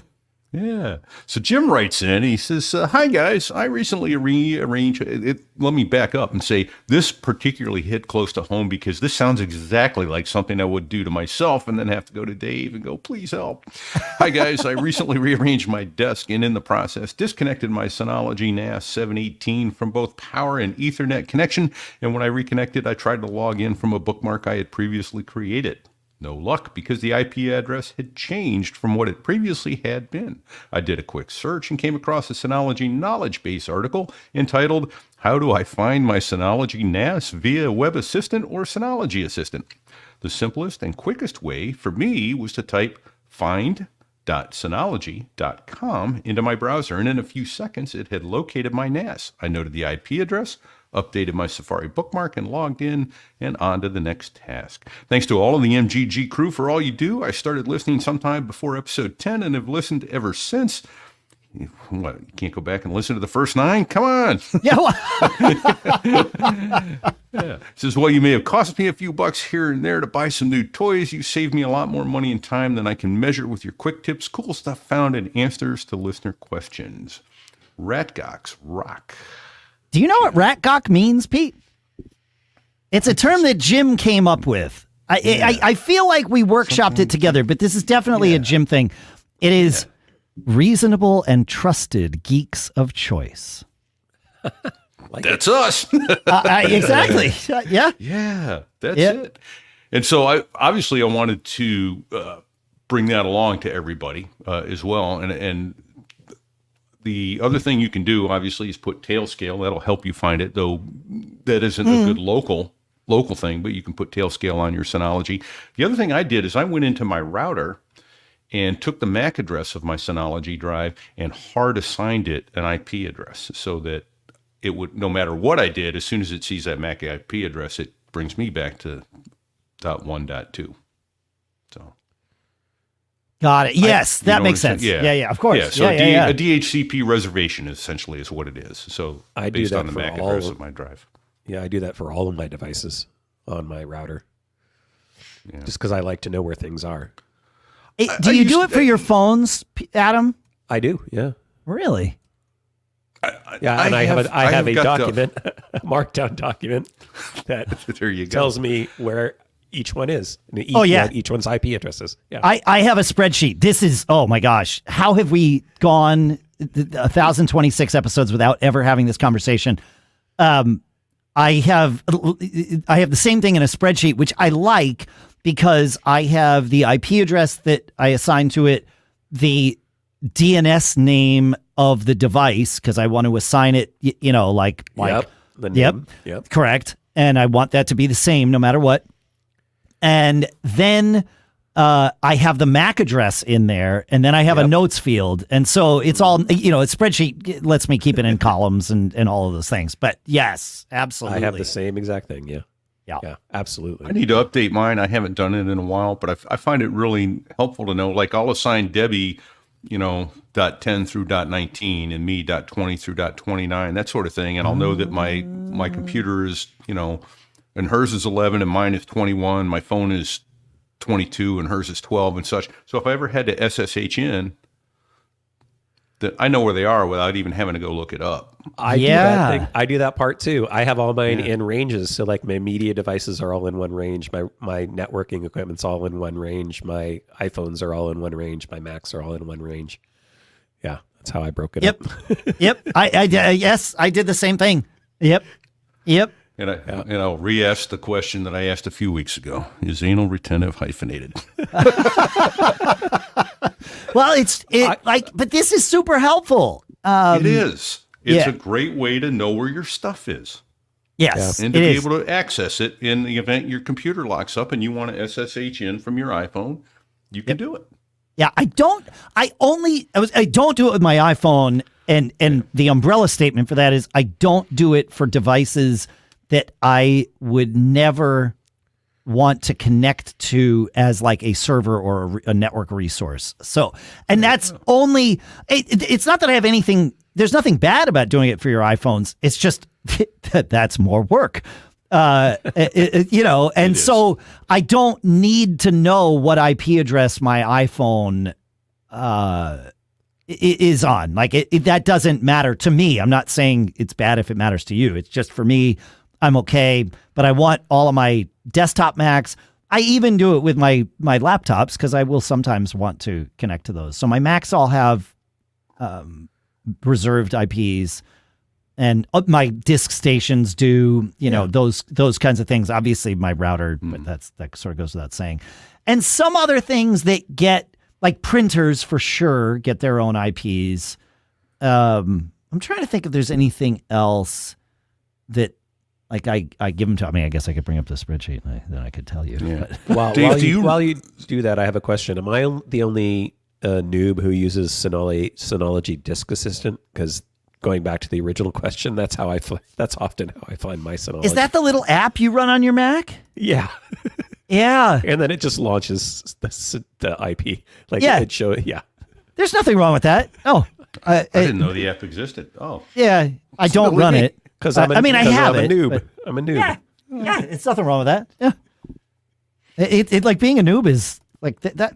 Speaker 1: Yeah. So Jim writes in, he says, hi, guys. I recently rearranged it. Let me back up and say this particularly hit close to home because this sounds exactly like something I would do to myself and then have to go to Dave and go, please help. Hi, guys. I recently rearranged my desk and in the process disconnected my Synology NAS 718 from both power and Ethernet connection. And when I reconnected, I tried to log in from a bookmark I had previously created. No luck because the IP address had changed from what it previously had been. I did a quick search and came across a Synology knowledge base article entitled, How Do I Find My Synology NAS via Web Assistant or Synology Assistant? The simplest and quickest way for me was to type find.synology.com into my browser, and in a few seconds it had located my NAS. I noted the IP address, updated my Safari bookmark, and logged in and on to the next task. Thanks to all of the MGG crew for all you do. I started listening sometime before episode 10 and have listened ever since. What, you can't go back and listen to the first 9? Come on.
Speaker 2: Yeah.
Speaker 1: Yeah. It says, well, you may have cost me a few bucks here and there to buy some new toys. You saved me a lot more money and time than I can measure with your quick tips. Cool stuff found in answers to listener questions. RATGOCs rock.
Speaker 2: Do you know what RATGOC means, Pete? It's a term that Jim came up with. I feel like we workshopped it together, but this is definitely a Jim thing. It is reasonable and trusted geeks of choice.
Speaker 1: That's us.
Speaker 2: Exactly. Yeah.
Speaker 1: Yeah, that's it. And so I wanted to bring that along to everybody as well. And the other thing you can do, obviously, is put Tailscale. That'll help you find it, though that isn't a good local thing, but you can put Tailscale on your Synology. The other thing I did is I went into my router and took the MAC address of my Synology drive and hard assigned it an IP address so that it would, no matter what I did, as soon as it sees that MAC IP address, it brings me back to .1.2. So.
Speaker 2: Got it. Yes, that makes sense.
Speaker 1: Yeah,
Speaker 2: of course.
Speaker 1: Yeah, so a DHCP reservation essentially is what it is. So
Speaker 3: I do
Speaker 1: based
Speaker 3: that
Speaker 1: on the
Speaker 3: for
Speaker 1: MAC
Speaker 3: all
Speaker 1: address of my drive.
Speaker 3: Yeah, I do that for all of my devices on my router.
Speaker 1: Yeah.
Speaker 3: Just because I like to know where things are.
Speaker 2: Do you do it for your phones, Adam?
Speaker 3: I do, yeah.
Speaker 2: Really?
Speaker 3: I have a document, a markdown document that
Speaker 1: there you go.
Speaker 3: tells me where each one is. And each one's IP addresses. Yeah.
Speaker 2: I have a spreadsheet. This is, oh my gosh. How have we gone 1,026 episodes without ever having this conversation? I have the same thing in a spreadsheet, which I like because I have the IP address that I assign to it, the DNS name of the device, because I want to assign it,
Speaker 3: the name. Yep.
Speaker 2: Correct. And I want that to be the same no matter what. And then I have the MAC address in there, and then I have a notes field. And so it's all, a spreadsheet lets me keep it in columns and all of those things. But yes, absolutely.
Speaker 3: I have the same exact thing. Yeah. Yeah, absolutely.
Speaker 1: I need to update mine. I haven't done it in a while, but I find it really helpful to know. Like I'll assign Debbie, .10 through .19 and me .20 through .29, that sort of thing. And I'll know that my computer is, and hers is 11 and mine is 21. My phone is 22 and hers is 12 and such. So if I ever had to SSH in, that I know where they are without even having to go look it up.
Speaker 3: I do that thing. I do that part too. I have all mine in ranges. So like my media devices are all in one range. My networking equipment's all in one range. My iPhones are all in one range. My Macs are all in one range. Yeah, that's how I broke it up.
Speaker 2: Yep. Yes, I did the same thing. Yep.
Speaker 1: And I'll re-ask the question that I asked a few weeks ago: is anal retentive hyphenated?
Speaker 2: Well, but this is super helpful.
Speaker 1: It is. It's a great way to know where your stuff is.
Speaker 2: Yes,
Speaker 1: and to be able to access it in the event your computer locks up and you want to SSH in from your iPhone, you can do it.
Speaker 2: Yeah, I don't do it with my iPhone, and the umbrella statement for that is I don't do it for devices that I would never want to connect to as like a server or a network resource. So, and that's only, it's not that I have anything, there's nothing bad about doing it for your iPhones. It's just that that's more work. And so I don't need to know what IP address my iPhone is on. Like that doesn't matter to me. I'm not saying it's bad if it matters to you. It's just for me, I'm okay. But I want all of my desktop Macs. I even do it with my laptops because I will sometimes want to connect to those. So my Macs all have reserved IPs. And my disk stations do, those kinds of things. Obviously, my router, but that sort of goes without saying. And some other things that get, like printers for sure, get their own IPs. I'm trying to think if there's anything else that, like, I give them to. I mean, I guess I could bring up the spreadsheet and then I could tell you.
Speaker 1: Yeah.
Speaker 3: While you do that, I have a question. Am I the only noob who uses Synology Disk Assistant? Because going back to the original question, that's often how I find my Synology.
Speaker 2: Is that the little app you run on your Mac?
Speaker 3: Yeah.
Speaker 2: Yeah.
Speaker 3: And then it just launches the IP. It show. Yeah.
Speaker 2: There's nothing wrong with that. Oh,
Speaker 1: I didn't know the app existed. Oh.
Speaker 2: Yeah. I don't run it.
Speaker 3: Because I have
Speaker 2: I'm a noob.
Speaker 3: But I'm a noob.
Speaker 2: Yeah. It's nothing wrong with that. Yeah. It like being a noob is like that.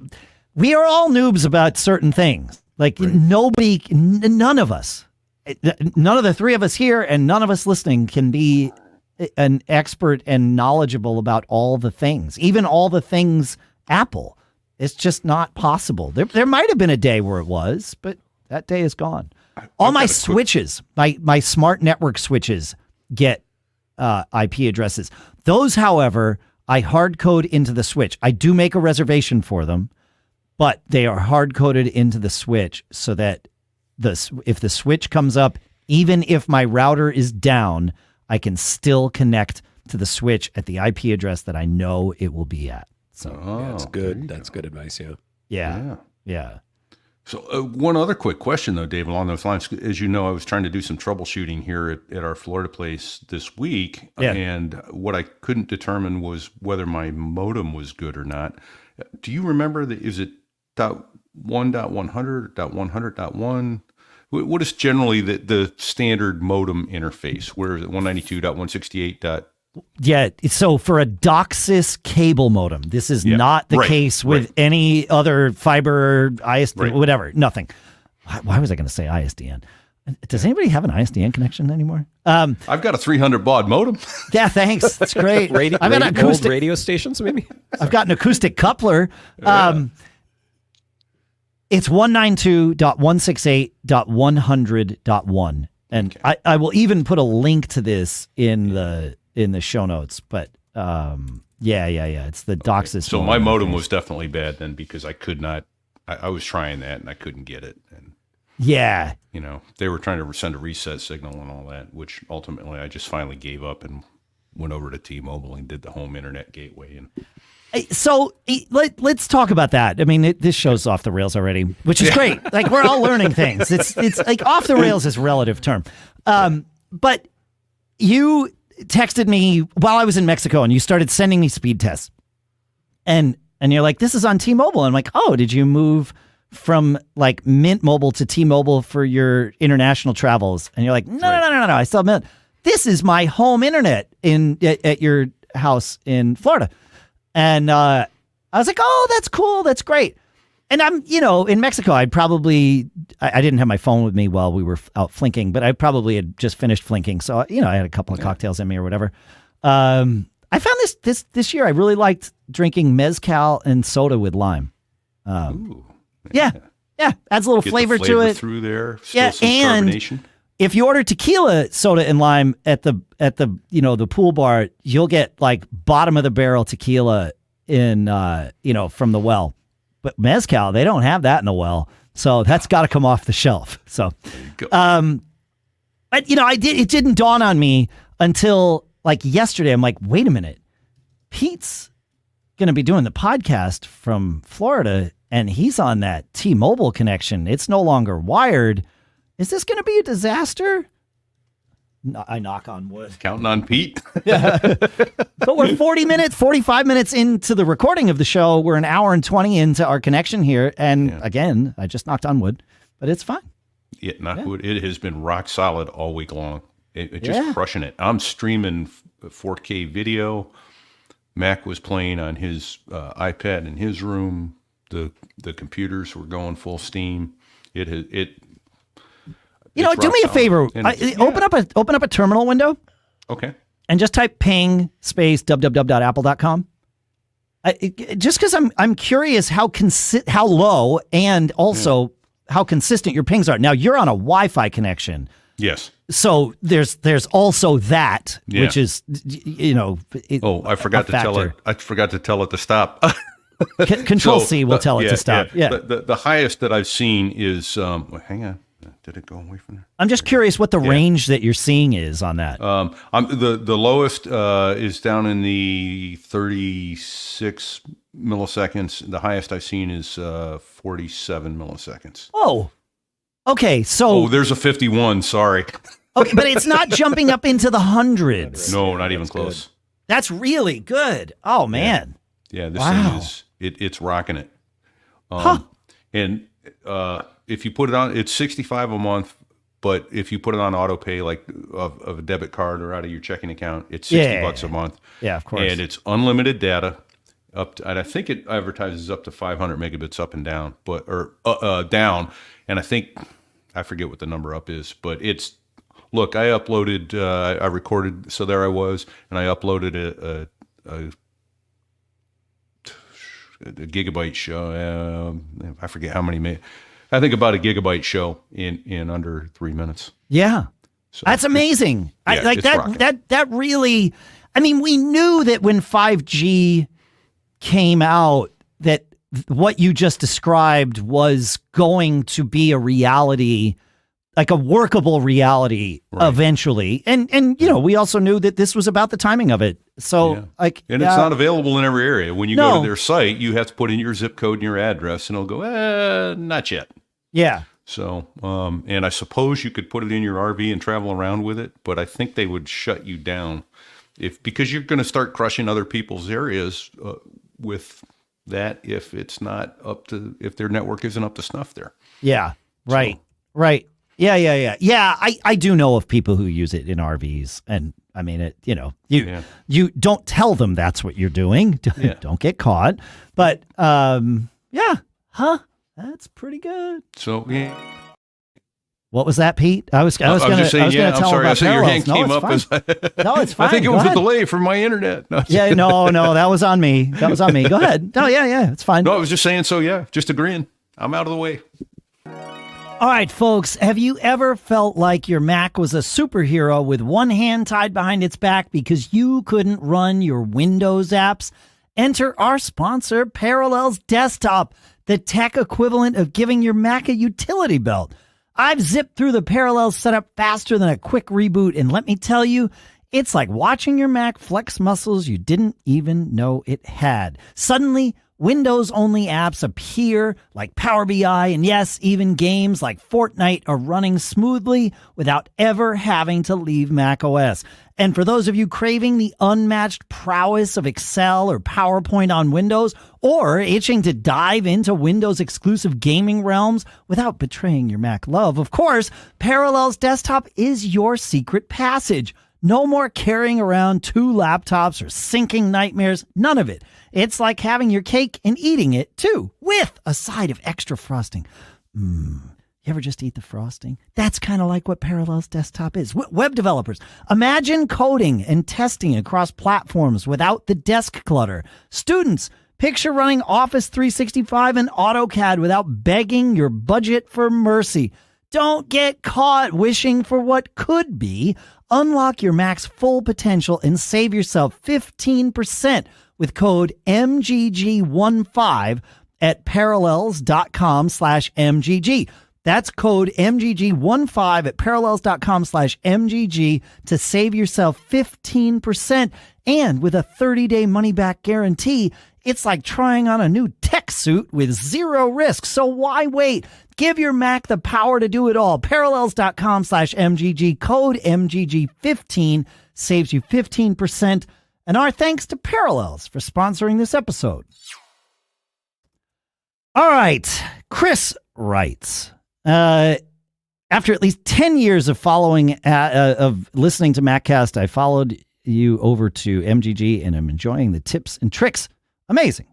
Speaker 2: We are all noobs about certain things. Like none of us. None of the three of us here and none of us listening can be an expert and knowledgeable about all the things, even all the things Apple. It's just not possible. There might have been a day where it was, but that day is gone. All my switches, my smart network switches get IP addresses. Those, however, I hard code into the switch. I do make a reservation for them, but they are hard coded into the switch so that if the switch comes up, even if my router is down, I can still connect to the switch at the IP address that I know it will be at. So
Speaker 3: that's good. That's good advice.
Speaker 2: Yeah.
Speaker 1: So one other quick question, though, Dave, along those lines. As you know, I was trying to do some troubleshooting here at our Florida place this week, and what I couldn't determine was whether my modem was good or not. Do you remember is it .1.100, .100.1? What is generally the standard modem interface? Where is it? 192.168.
Speaker 2: Yeah. So for a DOCSIS cable modem, this is not the case with any other fiber, ISDN, whatever. Nothing. Why was I going to say ISDN? Does anybody have an ISDN connection anymore?
Speaker 1: I've got a 300 baud modem.
Speaker 2: Yeah, thanks. That's great.
Speaker 3: I've got an acoustic radio stations, maybe.
Speaker 2: I've got an acoustic coupler. It's 192.168.100.1. And I will even put a link to this in the show notes. But it's the DOCSIS.
Speaker 1: So my modem was definitely bad then because I could not. I was trying that and I couldn't get it. And they were trying to send a reset signal and all that, which ultimately I just finally gave up and went over to T-Mobile and did the home internet gateway. And
Speaker 2: so let's talk about that. I mean, this show's off the rails already, which is great. Like we're all learning things. It's like off the rails is a relative term. But you texted me while I was in Mexico and you started sending me speed tests. And you're like, this is on T-Mobile. And I'm like, oh, did you move from like Mint Mobile to T-Mobile for your international travels? And you're like, no. I still have Mint. This is my home internet at your house in Florida. And I was like, oh, that's cool. That's great. And I'm, in Mexico, I didn't have my phone with me while we were out flinking, but I probably had just finished flinking. So, I had a couple of cocktails in me or whatever. I found this year, I really liked drinking Mezcal and soda with lime. Yeah. Adds a little flavor to it.
Speaker 1: Through there. Still some
Speaker 2: and
Speaker 1: carbonation.
Speaker 2: If you order tequila, soda, and lime at the the pool bar, you'll get like bottom of the barrel tequila in from the well. But mezcal, they don't have that in the well, so that's got to come off the shelf. So, but it didn't dawn on me until like yesterday. I'm like, wait a minute, Pete's going to be doing the podcast from Florida, and he's on that T-Mobile connection. It's no longer wired. Is this going to be a disaster? I knock on wood.
Speaker 1: Counting on Pete.
Speaker 2: But we're 45 minutes into the recording of the show. We're an hour and 20 into our connection here. And again, I just knocked on wood, but it's fine.
Speaker 1: Wood. It has been rock solid all week long. It just crushing it. I'm streaming 4K video. Mac was playing on his iPad in his room. The computers were going full steam. Do me a favor. Open up a terminal window. Okay.
Speaker 2: And just type ping space www.apple.com. Just because I'm curious how low and also how consistent your pings are. Now you're on a Wi-Fi connection.
Speaker 1: Yes.
Speaker 2: So there's also that, which is
Speaker 1: I forgot to tell it. I forgot to tell it to stop.
Speaker 2: Control C will tell it to stop. Yeah.
Speaker 1: The highest that I've seen is hang on. Did it go away from there?
Speaker 2: I'm just curious what the range that you're seeing is on that.
Speaker 1: The lowest is down in the 36 milliseconds. The highest I've seen is 47 milliseconds.
Speaker 2: Oh, okay. So
Speaker 1: there's a 51. Sorry.
Speaker 2: Okay, but it's not jumping up into the hundreds.
Speaker 1: No, not even close.
Speaker 3: Good.
Speaker 2: That's really good. Oh man.
Speaker 1: Yeah, this thing is it's rocking it. And if you put it on, it's $65 a month. But if you put it on auto pay, like of a debit card or out of your checking account, it's $60 a month.
Speaker 2: Yeah, of course.
Speaker 1: And it's unlimited data and I think it advertises up to 500 megabits up and down, down. And I forget what the number up is, but it's. Look, I uploaded. I recorded. So there I was, and I uploaded a gigabyte show. I forget how many. I think about a gigabyte show in under 3 minutes.
Speaker 2: Yeah, so that's amazing. I like that. That really. I mean, we knew that when 5G came out, that what you just described was going to be a reality, like a workable reality eventually. And we also knew that this was about the timing of it. So
Speaker 1: it's not available in every area. When you go to their site, you have to put in your zip code and your address and it'll go, not yet.
Speaker 2: Yeah.
Speaker 1: So, and I suppose you could put it in your RV and travel around with it, but I think they would shut you down because you're going to start crushing other people's areas with that if it's not if their network isn't up to snuff there.
Speaker 2: Yeah. Right. Right. Yeah. I do know of people who use it in RVs, and I mean, you don't tell them that's what you're doing. Don't get caught. But that's pretty good.
Speaker 1: So
Speaker 2: what was that, Pete? I was going to tell him about
Speaker 1: your hand
Speaker 2: parallels.
Speaker 1: came up.
Speaker 2: No, it's fine.
Speaker 1: I think it was a delay from my internet.
Speaker 2: No, that was on me. Go ahead. No, yeah, it's fine.
Speaker 1: No, I was just saying. So just agreeing. I'm out of the way.
Speaker 2: All right, folks, have you ever felt like your Mac was a superhero with one hand tied behind its back because you couldn't run your Windows apps? Enter our sponsor, Parallels Desktop, the tech equivalent of giving your Mac a utility belt. I've zipped through the Parallels setup faster than a quick reboot, and let me tell you, it's like watching your Mac flex muscles you didn't even know it had. Suddenly, Windows-only apps appear like Power BI, and yes, even games like Fortnite are running smoothly without ever having to leave macOS. And for those of you craving the unmatched prowess of Excel or PowerPoint on Windows, or itching to dive into Windows-exclusive gaming realms without betraying your Mac love, of course, Parallels Desktop is your secret passage. No more carrying around 2 laptops or syncing nightmares, none of it. It's like having your cake and eating it, too, with a side of extra frosting. You ever just eat the frosting? That's kind of like what Parallels Desktop is. Web developers, imagine coding and testing across platforms without the desk clutter. Students, picture running Office 365 and AutoCAD without begging your budget for mercy. Don't get caught wishing for what could be. Unlock your Mac's full potential and save yourself 15% with code MGG15 at parallels.com/MGG. That's code MGG15 at parallels.com/MGG to save yourself 15%. And with a 30-day money-back guarantee, it's like trying on a new tech suit with zero risk. So why wait? Give your Mac the power to do it all. Parallels.com/MGG, code MGG15 saves you 15%. And our thanks to Parallels for sponsoring this episode. All right. Chris writes, after at least 10 years of listening to MacCast, I followed you over to MGG and I'm enjoying the tips and tricks. Amazing.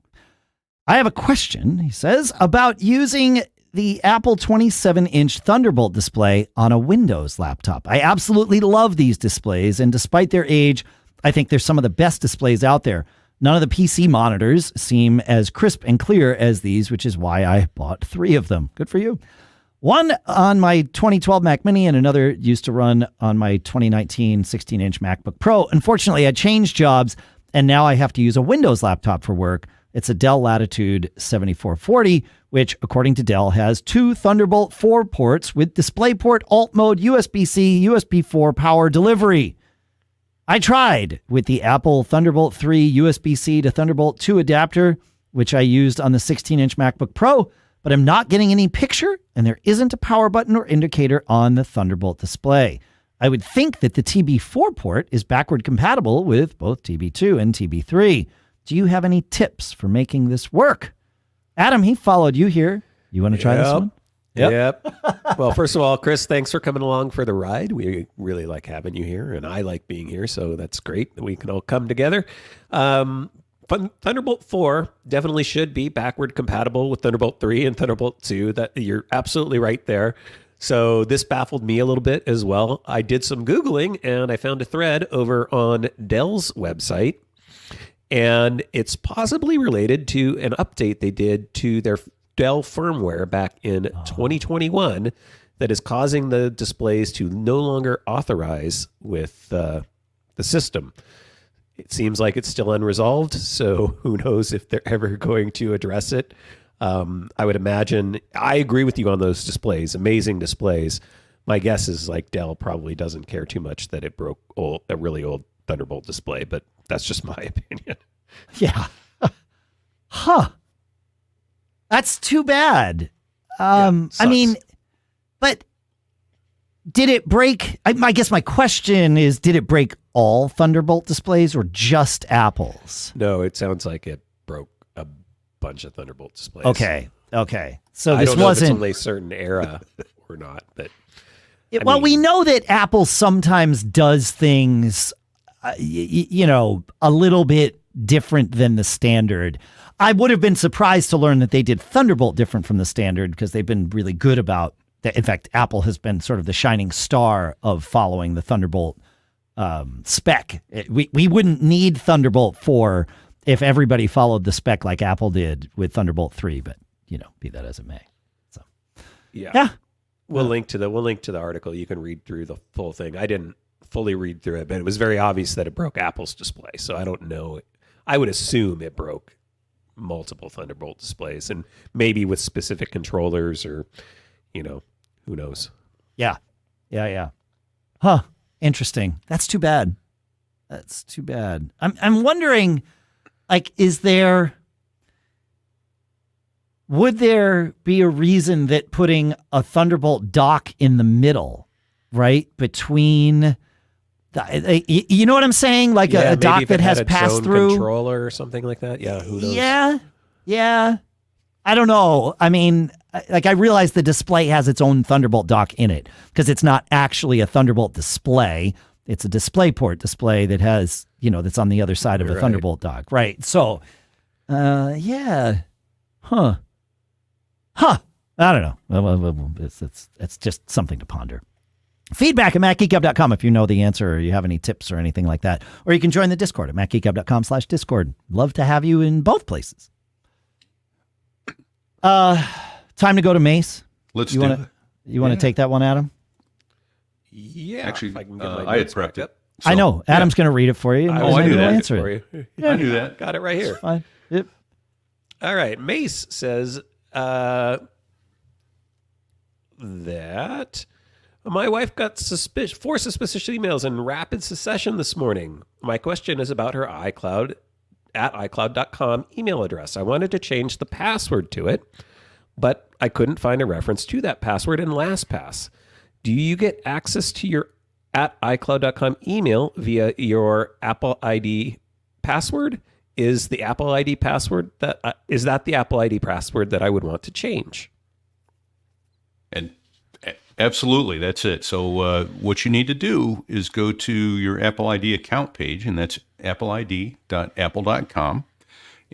Speaker 2: I have a question, he says, about using the Apple 27-inch Thunderbolt display on a Windows laptop. I absolutely love these displays, and despite their age, I think they're some of the best displays out there. None of the PC monitors seem as crisp and clear as these, which is why I bought 3 of them. Good for you. One on my 2012 Mac Mini and another used to run on my 2019 16-inch MacBook Pro. Unfortunately, I changed jobs, and now I have to use a Windows laptop for work. It's a Dell Latitude 7440, which, according to Dell, has 2 Thunderbolt 4 ports with DisplayPort, Alt Mode, USB-C, USB 4 power delivery. I tried with the Apple Thunderbolt 3 USB-C to Thunderbolt 2 adapter, which I used on the 16-inch MacBook Pro, but I'm not getting any picture, and there isn't a power button or indicator on the Thunderbolt display. I would think that the TB4 port is backward compatible with both TB2 and TB3. Do you have any tips for making this work? Adam, he followed you here. You want to try this one?
Speaker 3: Yep. Well, first of all, Chris, thanks for coming along for the ride. We really like having you here, and I like being here, so that's great that we can all come together. Thunderbolt 4 definitely should be backward compatible with Thunderbolt 3 and Thunderbolt 2. That you're absolutely right there. So this baffled me a little bit as well. I did some Googling, and I found a thread over on Dell's website, and it's possibly related to an update they did to their Dell firmware back in 2021 that is causing the displays to no longer authorize with the system. It seems like it's still unresolved, so who knows if they're ever going to address it. I would imagine, I agree with you on those displays, amazing displays. My guess is like Dell probably doesn't care too much that it broke a really old Thunderbolt display, but that's just my opinion.
Speaker 2: Yeah. Huh. That's too bad. I mean, but did it break? I guess my question is, did it break all Thunderbolt displays or just Apple's?
Speaker 3: No, it sounds like it broke a bunch of Thunderbolt displays.
Speaker 2: Okay. So
Speaker 3: I
Speaker 2: this
Speaker 3: don't know
Speaker 2: wasn't
Speaker 3: if it's only a certain era or not, but
Speaker 2: we know that Apple sometimes does things, a little bit different than the standard. I would have been surprised to learn that they did Thunderbolt different from the standard because they've been really good about that. In fact, Apple has been sort of the shining star of following the Thunderbolt spec. We wouldn't need Thunderbolt 4 if everybody followed the spec like Apple did with Thunderbolt 3, but be that as it may. So yeah.
Speaker 3: We'll link to the article. You can read through the full thing. I didn't fully read through it, but it was very obvious that it broke Apple's display. So I don't know. I would assume it broke multiple Thunderbolt displays, and maybe with specific controllers, or who knows. Yeah.
Speaker 2: Huh. Interesting. That's too bad. I'm wondering, like, would there be a reason that putting a Thunderbolt dock in the middle, right, between you know what I'm saying? Like a dock that has pass-through
Speaker 3: controller or something like that. Yeah, who knows?
Speaker 2: Yeah. I don't know. I mean, I realize the display has its own Thunderbolt dock in it because it's not actually a Thunderbolt display. It's a DisplayPort display that has, that's on the other side of a Thunderbolt dock. Right. So, yeah. Huh. I don't know. Well, it's just something to ponder. Feedback at MacGeekGab.com if you know the answer or you have any tips or anything like that. Or you can join the Discord at MacGeekGab.com/Discord. Love to have you in both places. Time to go to Mace.
Speaker 1: Let's do it.
Speaker 2: You want to take that one, Adam?
Speaker 3: Yeah.
Speaker 1: Actually,
Speaker 3: I
Speaker 1: had prepped it. So,
Speaker 2: I know. Adam's going to read it for you.
Speaker 1: I knew that.
Speaker 2: Answer
Speaker 3: for
Speaker 2: it.
Speaker 3: you.
Speaker 1: I knew that.
Speaker 3: Got it right here.
Speaker 2: Fine. Yep.
Speaker 3: All right. Mace says, that my wife got 4 suspicious emails in rapid succession this morning. My question is about her iCloud at iCloud.com email address. I wanted to change the password to it, but I couldn't find a reference to that password in LastPass. Do you get access to your at iCloud.com email via your Apple ID password? Is the Apple ID password is that the Apple ID password that I would want to change?
Speaker 1: And absolutely, that's it. So what you need to do is go to your Apple ID account page, and that's appleid.apple.com,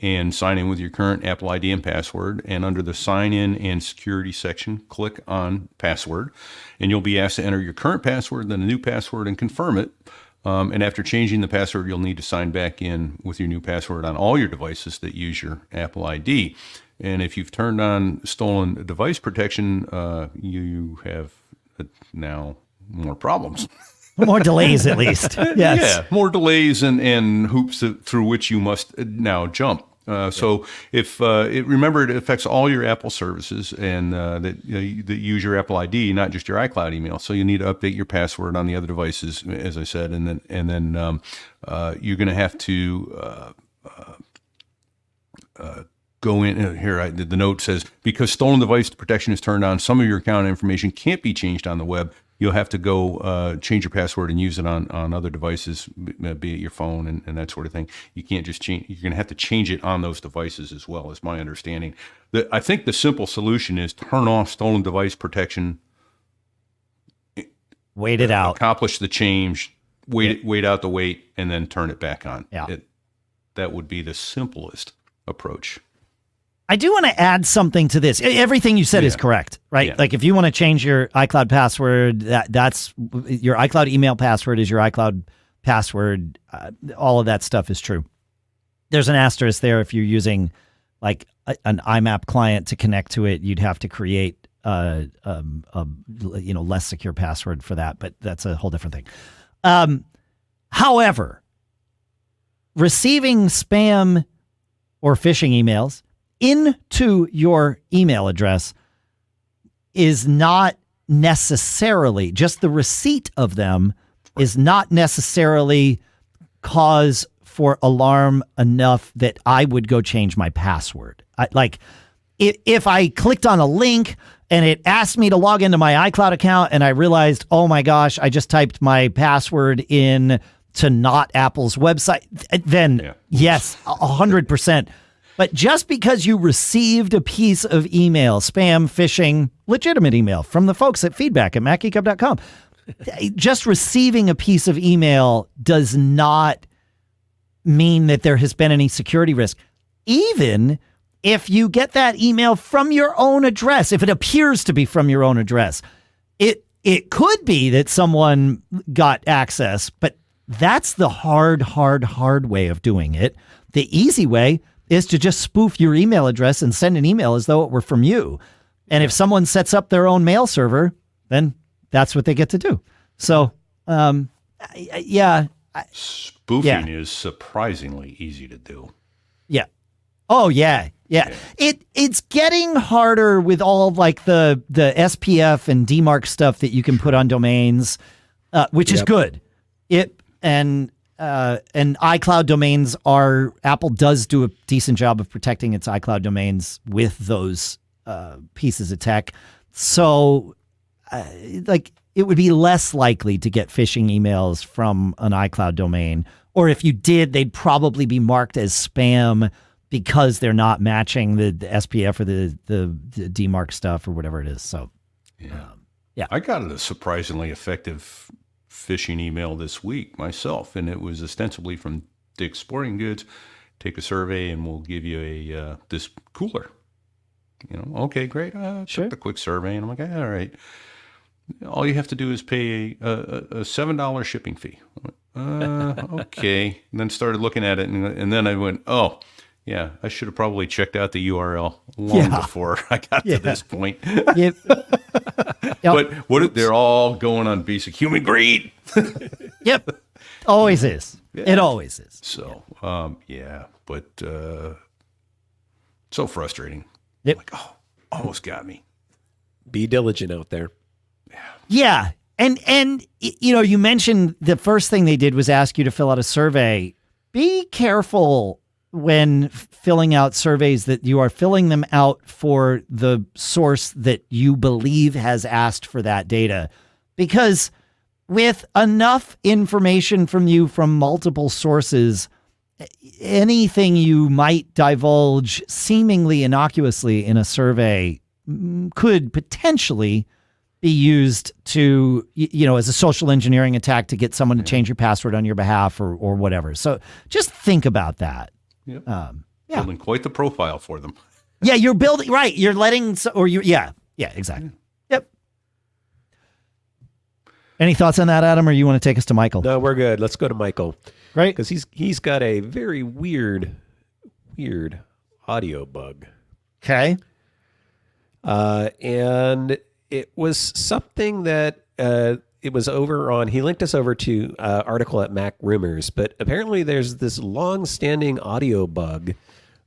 Speaker 1: and sign in with your current Apple ID and password. And under the sign in and security section, click on password, and you'll be asked to enter your current password, then a new password, and confirm it. And after changing the password, you'll need to sign back in with your new password on all your devices that use your Apple ID. And if you've turned on stolen device protection, you have now more problems.
Speaker 2: More delays, at least. Yes.
Speaker 1: Yeah, more delays and hoops through which you must now jump. So if remember, it affects all your Apple services and that use your Apple ID, not just your iCloud email. So you need to update your password on the other devices, as I said, and then you're going to have to go in here. The note says, because stolen device protection is turned on, some of your account information can't be changed on the web. You'll have to go change your password and use it on other devices, be it your phone and that sort of thing. You can't just change. You're going to have to change it on those devices as well, is my understanding. I think the simple solution is turn off stolen device protection.
Speaker 2: Wait it out.
Speaker 1: Accomplish the change. Wait out the wait, and then turn it back on.
Speaker 2: Yeah.
Speaker 1: That would be the simplest approach.
Speaker 2: I do want to add something to this. Everything you said is correct, right?
Speaker 1: Yeah.
Speaker 2: Like if you want to change your iCloud password, that's your iCloud email password is your iCloud password. All of that stuff is true. There's an asterisk there. If you're using like an IMAP client to connect to it, you'd have to create a less secure password for that, but that's a whole different thing. However, receiving spam or phishing emails into your email address is not necessarily, just the receipt of them is not necessarily cause for alarm enough that I would go change my password. If I clicked on a link and it asked me to log into my iCloud account and I realized, oh my gosh, I just typed my password in to not Apple's website, then yes, 100%. But just because you received a piece of email, spam, phishing, legitimate email from the folks at feedback@macgeekgab.com, just receiving a piece of email does not mean that there has been any security risk. Even if you get that email from your own address, if it appears to be from your own address, it could be that someone got access, but that's the hard way of doing it. The easy way is to just spoof your email address and send an email as though it were from you. And if someone sets up their own mail server, then that's what they get to do. So,
Speaker 1: Spoofing is surprisingly easy to do.
Speaker 2: Yeah. Oh, yeah. It's getting harder with all of like the SPF and DMARC stuff that you can put on domains, which is good. And iCloud domains Apple does do a decent job of protecting its iCloud domains with those pieces of tech. So it would be less likely to get phishing emails from an iCloud domain. Or if you did, they'd probably be marked as spam because they're not matching the SPF or the DMARC stuff or whatever it is. So,
Speaker 1: I got a surprisingly effective phishing email this week myself, and it was ostensibly from Dick's Sporting Goods. Take a survey and we'll give you this cooler. Okay, great.
Speaker 2: Sure.
Speaker 1: Took the quick survey, and I'm like, all right. All you have to do is pay a $7 shipping fee. Okay. And then started looking at it, and then I went, oh, yeah, I should have probably checked out the URL long before I got to this point.
Speaker 2: Yep.
Speaker 1: But they're all going on basic human greed.
Speaker 2: Yep. Always is. Yeah. It always is.
Speaker 1: So, but so frustrating.
Speaker 2: Yep.
Speaker 1: Like, almost got me.
Speaker 3: Be diligent out there.
Speaker 2: Yeah. And you mentioned the first thing they did was ask you to fill out a survey. Be careful when filling out surveys that you are filling them out for the source that you believe has asked for that data. Because with enough information from you from multiple sources, anything you might divulge seemingly innocuously in a survey could potentially be used to, as a social engineering attack to get someone to change your password on your behalf or whatever. So just think about that.
Speaker 1: Yep.
Speaker 2: Yeah.
Speaker 1: Building quite the profile for them.
Speaker 2: Yeah, you're building, right. You're letting, yeah, exactly. Yep. Any thoughts on that, Adam, or you want to take us to Michael?
Speaker 3: No, we're good. Let's go to Michael.
Speaker 2: Great.
Speaker 3: Because he's got a very weird audio bug.
Speaker 2: Okay.
Speaker 3: And it was something that it was over on, he linked us over to an article at Mac Rumors, but apparently there's this long-standing audio bug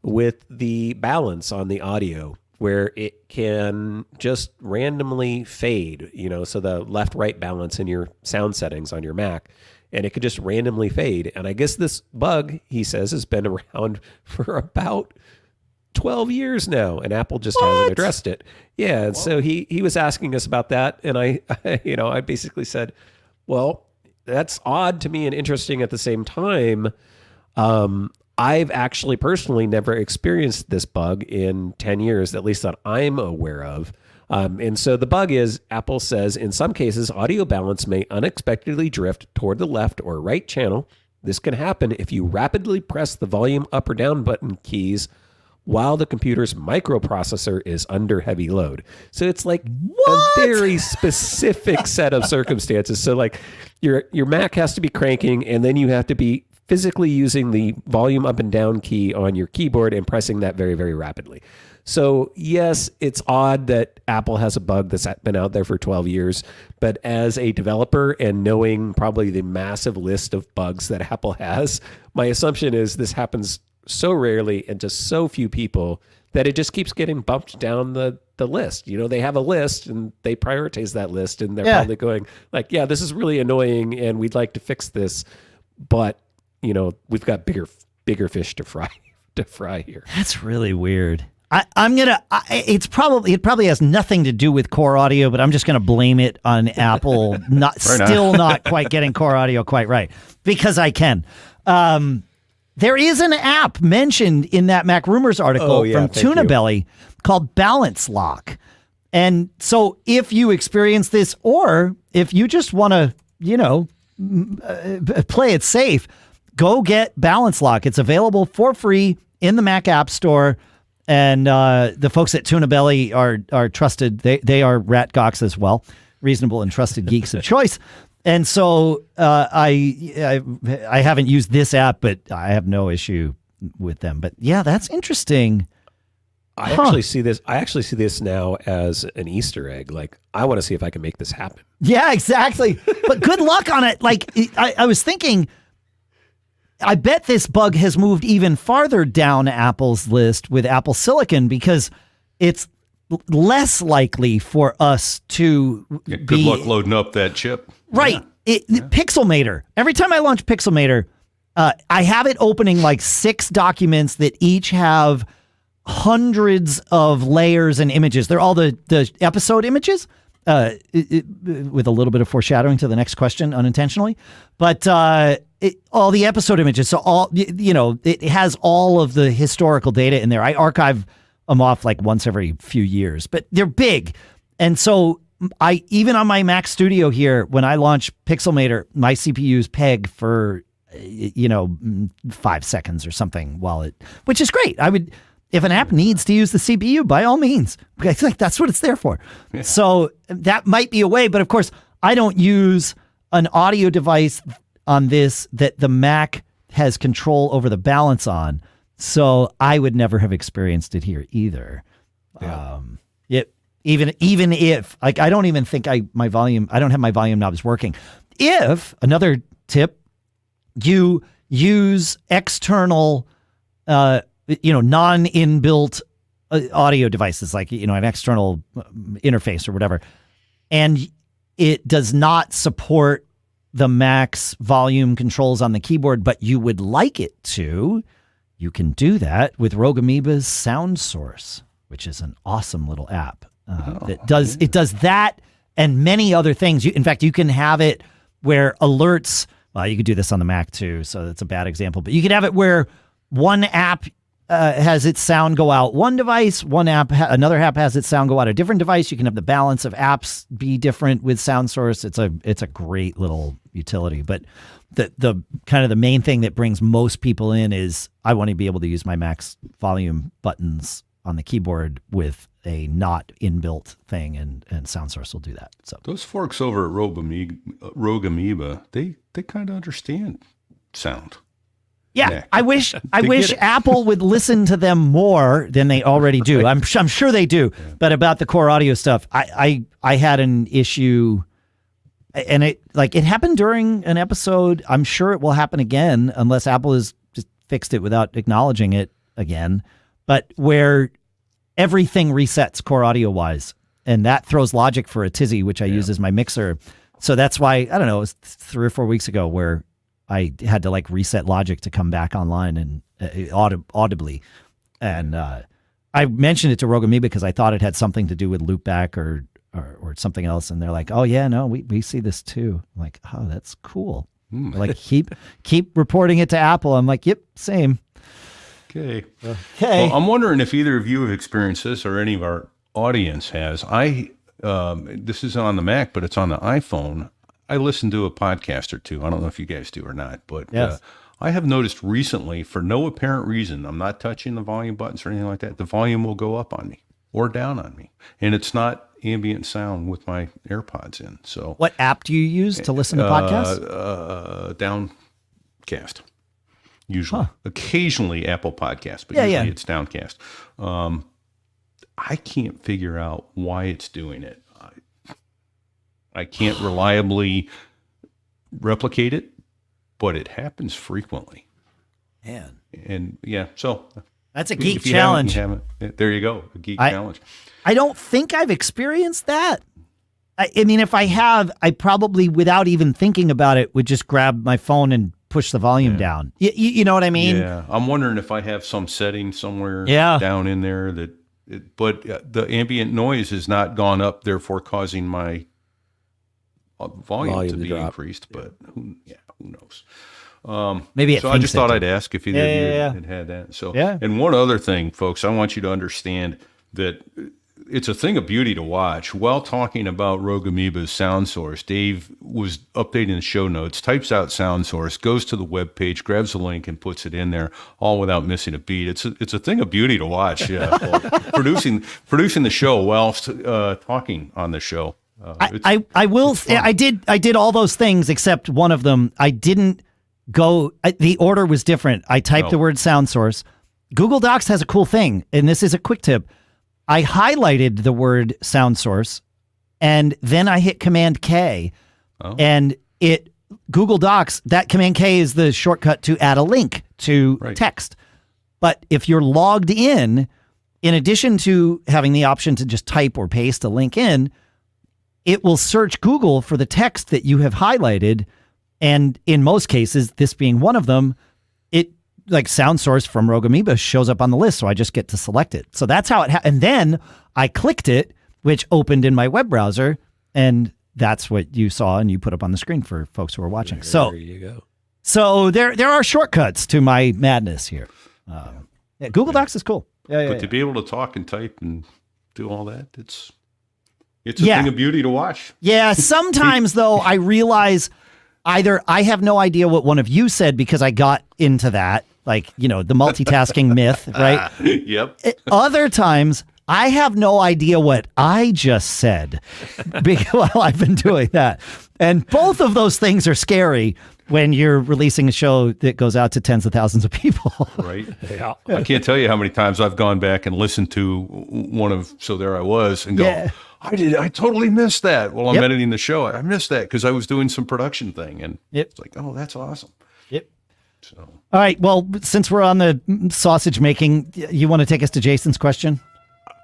Speaker 3: with the balance on the audio where it can just randomly fade, so the left-right balance in your sound settings on your Mac, and it could just randomly fade. And I guess this bug, he says, has been around for about 12 years now, and Apple just hasn't addressed it. Yeah, and so he was asking us about that, and I basically said, well, that's odd to me and interesting at the same time. I've actually personally never experienced this bug in 10 years, at least that I'm aware of. And so the bug is, Apple says, in some cases, audio balance may unexpectedly drift toward the left or right channel. This can happen if you rapidly press the volume up or down button keys while the computer's microprocessor is under heavy load. So it's like a very specific set of circumstances. So like your Mac has to be cranking, and then you have to be physically using the volume up and down key on your keyboard and pressing that very, very rapidly. So yes, it's odd that Apple has a bug that's been out there for 12 years, but as a developer and knowing probably the massive list of bugs that Apple has, my assumption is this happens so rarely and to so few people that it just keeps getting bumped down the list. They have a list and they prioritize that list, and they're probably going like, yeah, this is really annoying and we'd like to fix this, but we've got bigger fish to fry here.
Speaker 2: That's really weird. It probably has nothing to do with Core Audio, but I'm just going to blame it on Apple not quite getting Core Audio quite right, because I can. There is an app mentioned in that Mac Rumors article from Tuna Belly called Balance Lock. And so if you experience this, or if you just want to, play it safe, go get Balance Lock. It's available for free in the Mac App Store. And the folks at Tuna Belly are trusted. They are RATGOCs as well, reasonable and trusted geeks of choice. And so I haven't used this app, but I have no issue with them. But yeah, that's interesting.
Speaker 3: I actually see this now as an Easter egg. Like, I want to see if I can make this happen.
Speaker 2: Yeah, exactly. But good luck on it. Like, I was thinking, I bet this bug has moved even farther down Apple's list with Apple Silicon, because it's less likely for us to
Speaker 1: good luck loading up that chip.
Speaker 2: Right. Pixelmator. Every time I launch Pixelmator, I have it opening like 6 documents that each have hundreds of layers and images. They're all the episode images, with a little bit of foreshadowing to the next question unintentionally. But all the episode images. So it has all of the historical data in there. I archive them off like once every few years, but they're big. And so even on my Mac Studio here, when I launch Pixelmator, my CPU's peg for 5 seconds or something which is great. If an app needs to use the CPU, by all means, that's what it's there for. Yeah. So that might be a way, but of course I don't use an audio device on this that the Mac has control over the balance on. So I would never have experienced it here either. Yeah. Even if I don't even think I don't have my volume knobs working. If, another tip, you use external, non-inbuilt audio devices, like, an external interface or whatever, and it does not support the max volume controls on the keyboard, but you would like it to, you can do that with Rogue Amoeba's Sound Source, which is an awesome little app that does it does that and many other things. In fact, you can have it where alerts. Well, you could do this on the Mac too, so that's a bad example. But you could have it where one app has its sound go out one device, another app has its sound go out a different device. You can have the balance of apps be different with Sound Source. It's a great little utility. But the kind of the main thing that brings most people in is I want to be able to use my Mac's volume buttons on the keyboard with a not inbuilt thing, and Sound Source will do that. So
Speaker 1: those folks over at Rogue Amoeba, they kind of understand sound.
Speaker 2: Yeah, I wish Apple would listen to them more than they already do. I'm sure they do. Yeah. But about the core audio stuff, I had an issue, and it happened during an episode. I'm sure it will happen again unless Apple has just fixed it without acknowledging it again. But where everything resets core audio wise, and that throws logic for a tizzy, which I use as my mixer. So that's why, I don't know, it was 3 or 4 weeks ago where I had to reset Logic to come back online and audibly. And I mentioned it to Rogue Amoeba because I thought it had something to do with loopback or something else. And they're like, oh yeah, no, we see this too. I'm like, oh, that's cool. Like keep reporting it to Apple. I'm like, yep, same.
Speaker 1: Okay. Well, I'm wondering if either of you have experienced this or any of our audience has. This is on the Mac, but it's on the iPhone. I listen to a podcast or two. I don't know if you guys do or not, but
Speaker 2: yes.
Speaker 1: I have noticed recently, for no apparent reason, I'm not touching the volume buttons or anything like that, the volume will go up on me or down on me. And it's not ambient sound with my AirPods in. So
Speaker 2: what app do you use to listen to podcasts?
Speaker 1: Downcast. Usually. Occasionally Apple Podcasts, but usually it's Downcast. I can't figure out why it's doing it. I can't reliably replicate it, but it happens frequently.
Speaker 2: Man.
Speaker 1: And so
Speaker 2: that's a geek challenge.
Speaker 1: There you go, a geek challenge.
Speaker 2: I don't think I've experienced that. I mean, if I have, I probably, without even thinking about it, would just grab my phone and push the volume down. You know what I mean?
Speaker 1: Yeah. I'm wondering if I have some setting somewhere down in there but the ambient noise has not gone up, therefore causing my volume to be increased, but who knows?
Speaker 2: Maybe
Speaker 1: so I just thought I'd ask if either of you had that. So, and one other thing, folks, I want you to understand that it's a thing of beauty to watch. While talking about Rogue Amoeba's Sound Source, Dave was updating the show notes, types out Sound Source, goes to the web page, grabs a link, and puts it in there, all without missing a beat. It's a thing of beauty to watch. Producing the show while talking on the show.
Speaker 2: I will say I did all those things except one of them. I didn't go. The order was different. I typed the word Sound Source. Google Docs has a cool thing, and this is a quick tip. I highlighted the word Sound Source, and then I hit Command K, and Google Docs, that Command K is the shortcut to add a link to text. But if you're logged in addition to having the option to just type or paste a link in, it will search Google for the text that you have highlighted. And in most cases, this being one of them, Sound Source from Rogue Amoeba shows up on the list. So I just get to select it. So that's how it and then I clicked it, which opened in my web browser. And that's what you saw and you put up on the screen for folks who are watching. There
Speaker 3: you go.
Speaker 2: So there are shortcuts to my madness here. Google Docs is cool.
Speaker 1: But to be able to talk and type and do all that, it's a thing of beauty to watch.
Speaker 2: Yeah, sometimes, though, I realize either I have no idea what one of you said because I got into that, the multitasking myth, right?
Speaker 1: Yep.
Speaker 2: Other times, I have no idea what I just said while I've been doing that. And both of those things are scary when you're releasing a show that goes out to tens of thousands of people.
Speaker 1: Right. Yeah. I can't tell you how many times I've gone back and listened to one of So There I Was and go, I totally missed that while I'm editing the show. I missed that because I was doing some production thing. And it's like, oh, that's awesome.
Speaker 2: Yep. So. All right. Well, since we're on the sausage making, you want to take us to Jason's question?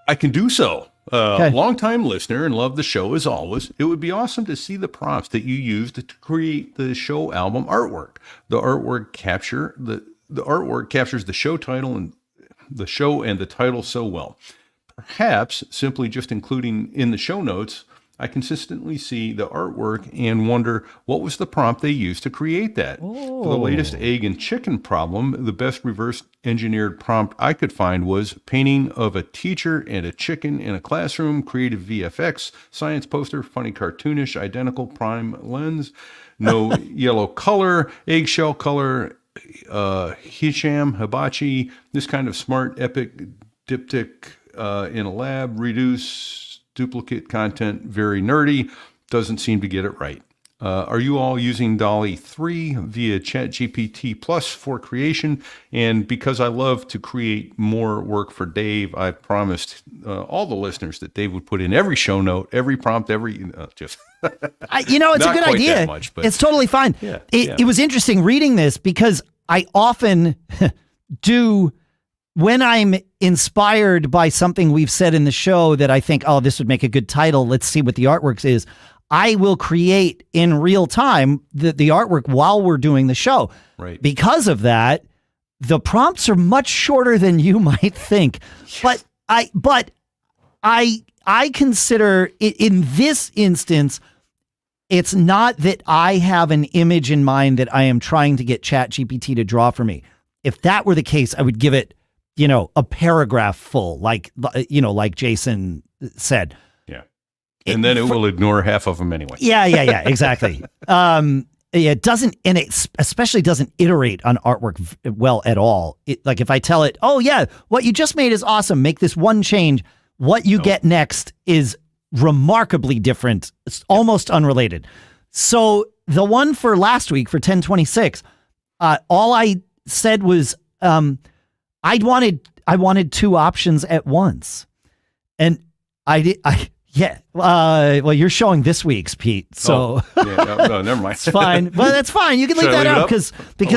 Speaker 1: I can do so.
Speaker 2: Okay.
Speaker 1: Long-time listener and love the show as always. It would be awesome to see the prompts that you used to create the show album artwork. The artwork captures the show title and the title so well. Perhaps simply just including in the show notes, I consistently see the artwork and wonder what was the prompt they used to create that. For the latest egg and chicken problem, the best reverse engineered prompt I could find was painting of a teacher and a chicken in a classroom, creative VFX, science poster, funny cartoonish, identical prime lens, no yellow color, eggshell color, hibachi, this kind of smart epic diptych in a lab, reduce duplicate content, very nerdy, doesn't seem to get it right. Are you all using DALL-E 3 via ChatGPT Plus for creation? And because I love to create more work for Dave, I promised all the listeners that Dave would put in every show note, every prompt, just...
Speaker 2: it's a good idea.
Speaker 1: Much, but
Speaker 2: it's totally fine. It was interesting reading this because I often do... When I'm inspired by something we've said in the show that I think, oh, this would make a good title, let's see what the artwork is, I will create in real time the artwork while we're doing the show.
Speaker 1: Right.
Speaker 2: Because of that, the prompts are much shorter than you might think. But I consider it, in this instance, it's not that I have an image in mind that I am trying to get ChatGPT to draw for me. If that were the case, I would give it a paragraph full, like Jason said.
Speaker 1: Yeah. And then it will ignore half of them anyway.
Speaker 2: Yeah, exactly. It doesn't, and it especially doesn't iterate on artwork well at all. Like if I tell it, oh yeah, what you just made is awesome, make this one change, what you get next is remarkably different. It's almost unrelated. So the one for last week for 1026, all I said was, I wanted two options at once, and well, you're showing this week's, Pete, so
Speaker 1: no, never mind.
Speaker 2: It's fine. Well, that's fine. You can leave that out because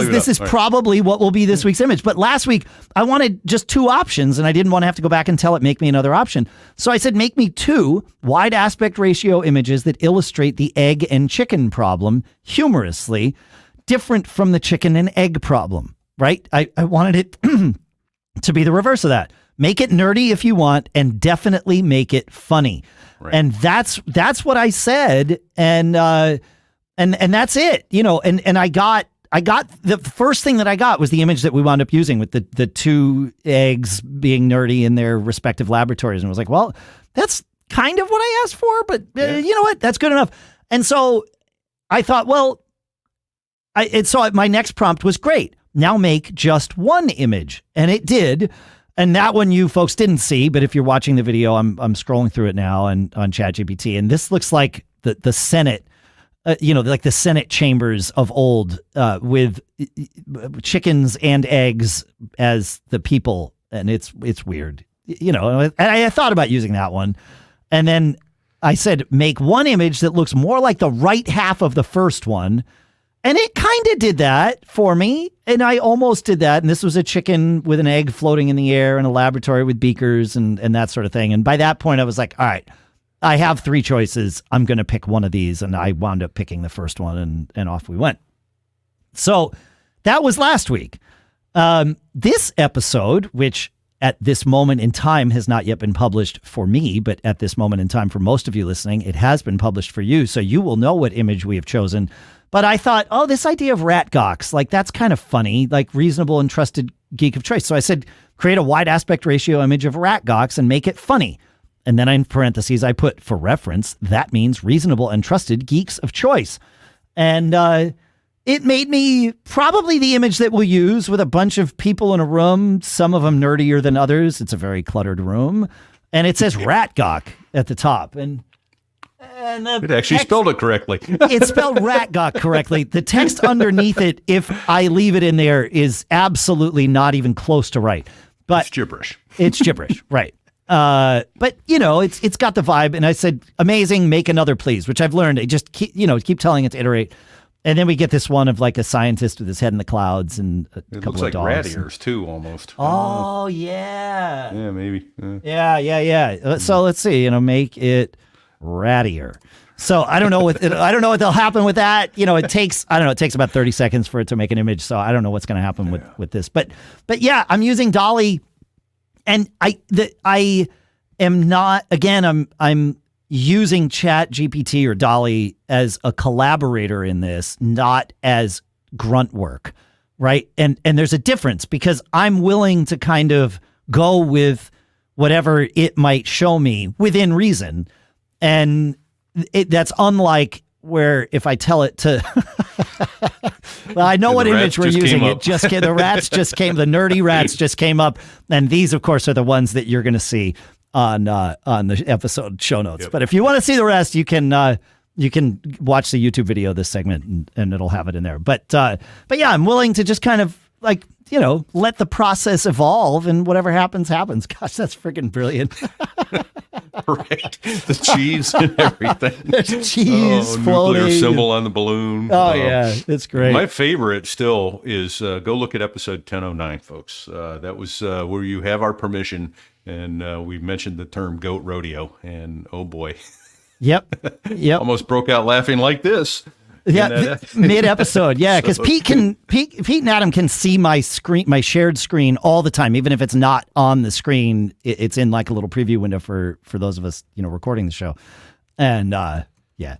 Speaker 2: this is probably what will be this week's image. But last week I wanted just two options, and I didn't want to have to go back and tell it make me another option. So I said make me two wide aspect ratio images that illustrate the egg and chicken problem humorously, different from the chicken and egg problem. Right? I wanted it to be the reverse of that. Make it nerdy if you want, and definitely make it funny. Right. And that's what I said, and that's it. And I got the first thing that I got was the image that we wound up using with the two eggs being nerdy in their respective laboratories, and I was like, well, that's kind of what I asked for, but you know what? That's good enough. And so I thought, well, my next prompt was great. Now make just one image. And it did. And that one you folks didn't see, but if you're watching the video, I'm scrolling through it now on ChatGPT. And this looks like the Senate, like the Senate chambers of old, with chickens and eggs as the people. And it's weird, and I thought about using that one. And then I said, make one image that looks more like the right half of the first one. And it kind of did that for me. And I almost did that. And this was a chicken with an egg floating in the air in a laboratory with beakers and that sort of thing. And by that point, I was like, all right, I have three choices. I'm going to pick one of these. And I wound up picking the first one, and off we went. So that was last week. This episode, which at this moment in time has not yet been published for me, but at this moment in time for most of you listening, it has been published for you. So you will know what image we have chosen. But I thought, oh, this idea of RATGOCs, like that's kind of funny, like reasonable and trusted geek of choice. So I said, create a wide aspect ratio image of RATGOCs and make it funny. And then in parentheses, I put, for reference, that means reasonable and trusted geeks of choice. And it made me probably the image that we'll use with a bunch of people in a room, some of them nerdier than others. It's a very cluttered room. And it says RATGOC at the top. And it actually
Speaker 1: spelled it correctly.
Speaker 2: It spelled RATGOC correctly. The text underneath it, if I leave it in there, is absolutely not even close to right. But
Speaker 1: it's gibberish.
Speaker 2: It's gibberish, right. But it's got the vibe. And I said, amazing, make another please, which I've learned. I just keep telling it to iterate. And then we get this one of like a scientist with his head in the clouds and a
Speaker 1: It
Speaker 2: couple
Speaker 1: looks like
Speaker 2: of
Speaker 1: rat
Speaker 2: dogs.
Speaker 1: ears too, almost.
Speaker 2: Oh, yeah.
Speaker 1: Yeah, maybe.
Speaker 2: Yeah. So let's see, make it rattier. So I don't know what'll happen with that. It takes about 30 seconds for it to make an image. So I don't know what's going to happen with this. But yeah, I'm using DALL-E, and I am not, again, I'm using ChatGPT or DALL-E as a collaborator in this, not as grunt work, right? And there's a difference, because I'm willing to kind of go with whatever it might show me within reason. And that's unlike where if I tell it to, well, I know what image we're using. The rats just came, the nerdy rats just came up. And these, of course, are the ones that you're going to see on the episode show notes. But if you want to see the rest, you can watch the YouTube video of this segment, and it'll have it in there. But yeah, I'm willing to just kind of like, let the process evolve, and whatever happens, happens. Gosh, that's freaking brilliant.
Speaker 1: Right. The cheese and everything.
Speaker 2: There's cheese floating.
Speaker 1: Nuclear symbol on the balloon.
Speaker 2: Oh, yeah. It's great.
Speaker 1: My favorite still is go look at episode 1009, folks. That was where you have our permission, and we mentioned the term goat rodeo, and oh boy. Yep. Almost broke out laughing like this.
Speaker 2: Yeah, mid episode. Yeah, because Pete and Adam can see my screen, my shared screen, all the time, even if it's not on the screen. It's in like a little preview window for those of us, recording the show, and yeah.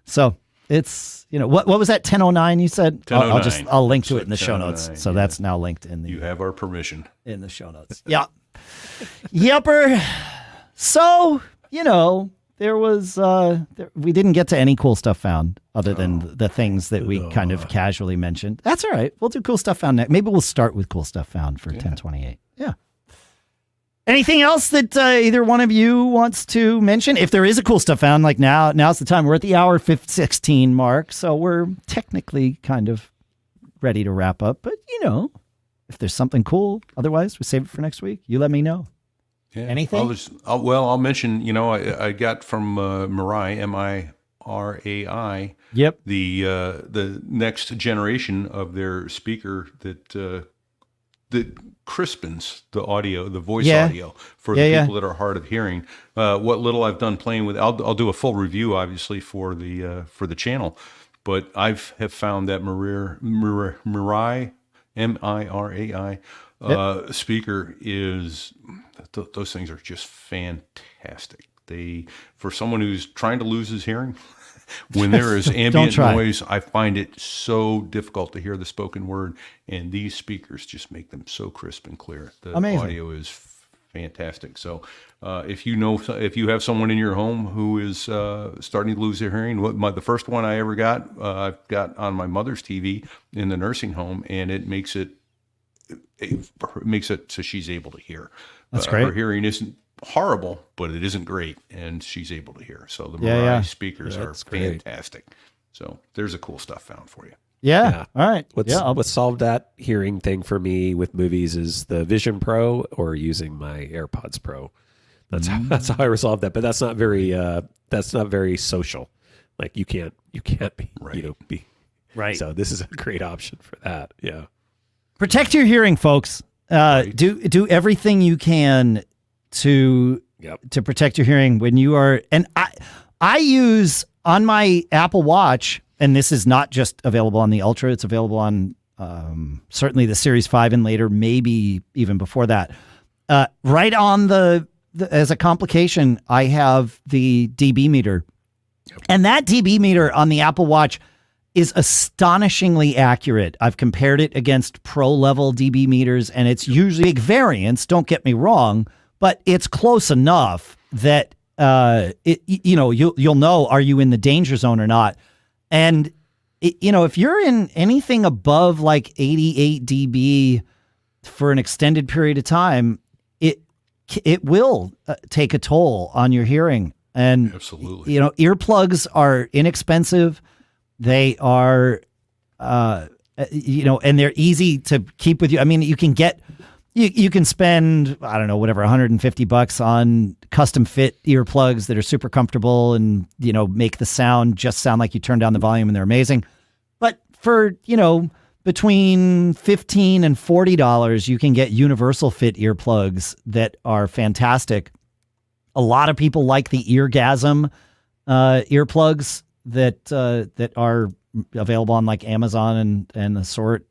Speaker 2: So it's what was that 1009 you said?
Speaker 1: 1009.
Speaker 2: I'll link to it in the show notes. So that's now linked in the.
Speaker 1: You have our permission
Speaker 2: in the show notes. Yeah. Yepper. So there was we didn't get to any cool stuff found other than the things that we kind of casually mentioned. That's all right. We'll do cool stuff found next. Maybe we'll start with cool stuff found for 1028. Yeah. Anything else that either one of you wants to mention? If there is a cool stuff found, like now's the time. We're at the hour 16 mark, so we're technically kind of ready to wrap up. But if there's something cool, otherwise we save it for next week. You let me know.
Speaker 1: Yeah.
Speaker 2: Anything?
Speaker 1: I'll mention, I got from Mirai, M-I-R-A-I,
Speaker 2: yep,
Speaker 1: the next generation of their speaker that crispens the audio, the voice audio for the people that are hard of hearing. What little I've done playing with, I'll do a full review, obviously, for the channel, but have found that Mirai, M-I-R-A-I, speaker is those things are just fantastic. For someone who's trying to lose his hearing, when there is ambient noise, I find it so difficult to hear the spoken word, and these speakers just make them so crisp and clear. The audio is fantastic. So if you have someone in your home who is starting to lose their hearing, the first one I ever got, I've got on my mother's TV in the nursing home, and it makes it so she's able to hear.
Speaker 2: That's great.
Speaker 1: Her hearing isn't horrible, but it isn't great, and she's able to hear. So the Mirai speakers are fantastic. So there's a cool stuff found for you.
Speaker 2: Yeah. All right.
Speaker 3: What solved that hearing thing for me with movies is the Vision Pro or using my AirPods Pro. That's how I resolved that. But that's not very social. Like you can't be be
Speaker 2: right.
Speaker 3: So this is a great option for that. Yeah.
Speaker 2: Protect your hearing, folks. Do everything you can to protect your hearing when you are. And I use on my Apple Watch, and this is not just available on the Ultra. It's available on certainly the Series 5 and later, maybe even before that. Right on the as a complication, I have the dB meter, and that dB meter on the Apple Watch is astonishingly accurate. I've compared it against pro level dB meters, and it's usually big variance. Don't get me wrong, but it's close enough that you'll know, are you in the danger zone or not? And if you're in anything above like 88 dB for an extended period of time, it will take a toll on your hearing. And
Speaker 1: absolutely,
Speaker 2: earplugs are inexpensive. They are, and they're easy to keep with you. I mean, you can get you can spend, I don't know, whatever, $150 on custom fit earplugs that are super comfortable and, make the sound just sound like you turn down the volume and they're amazing. But for, between $15 and $40, you can get universal fit earplugs that are fantastic. A lot of people like the Eargasm earplugs that are available on like Amazon and the sort.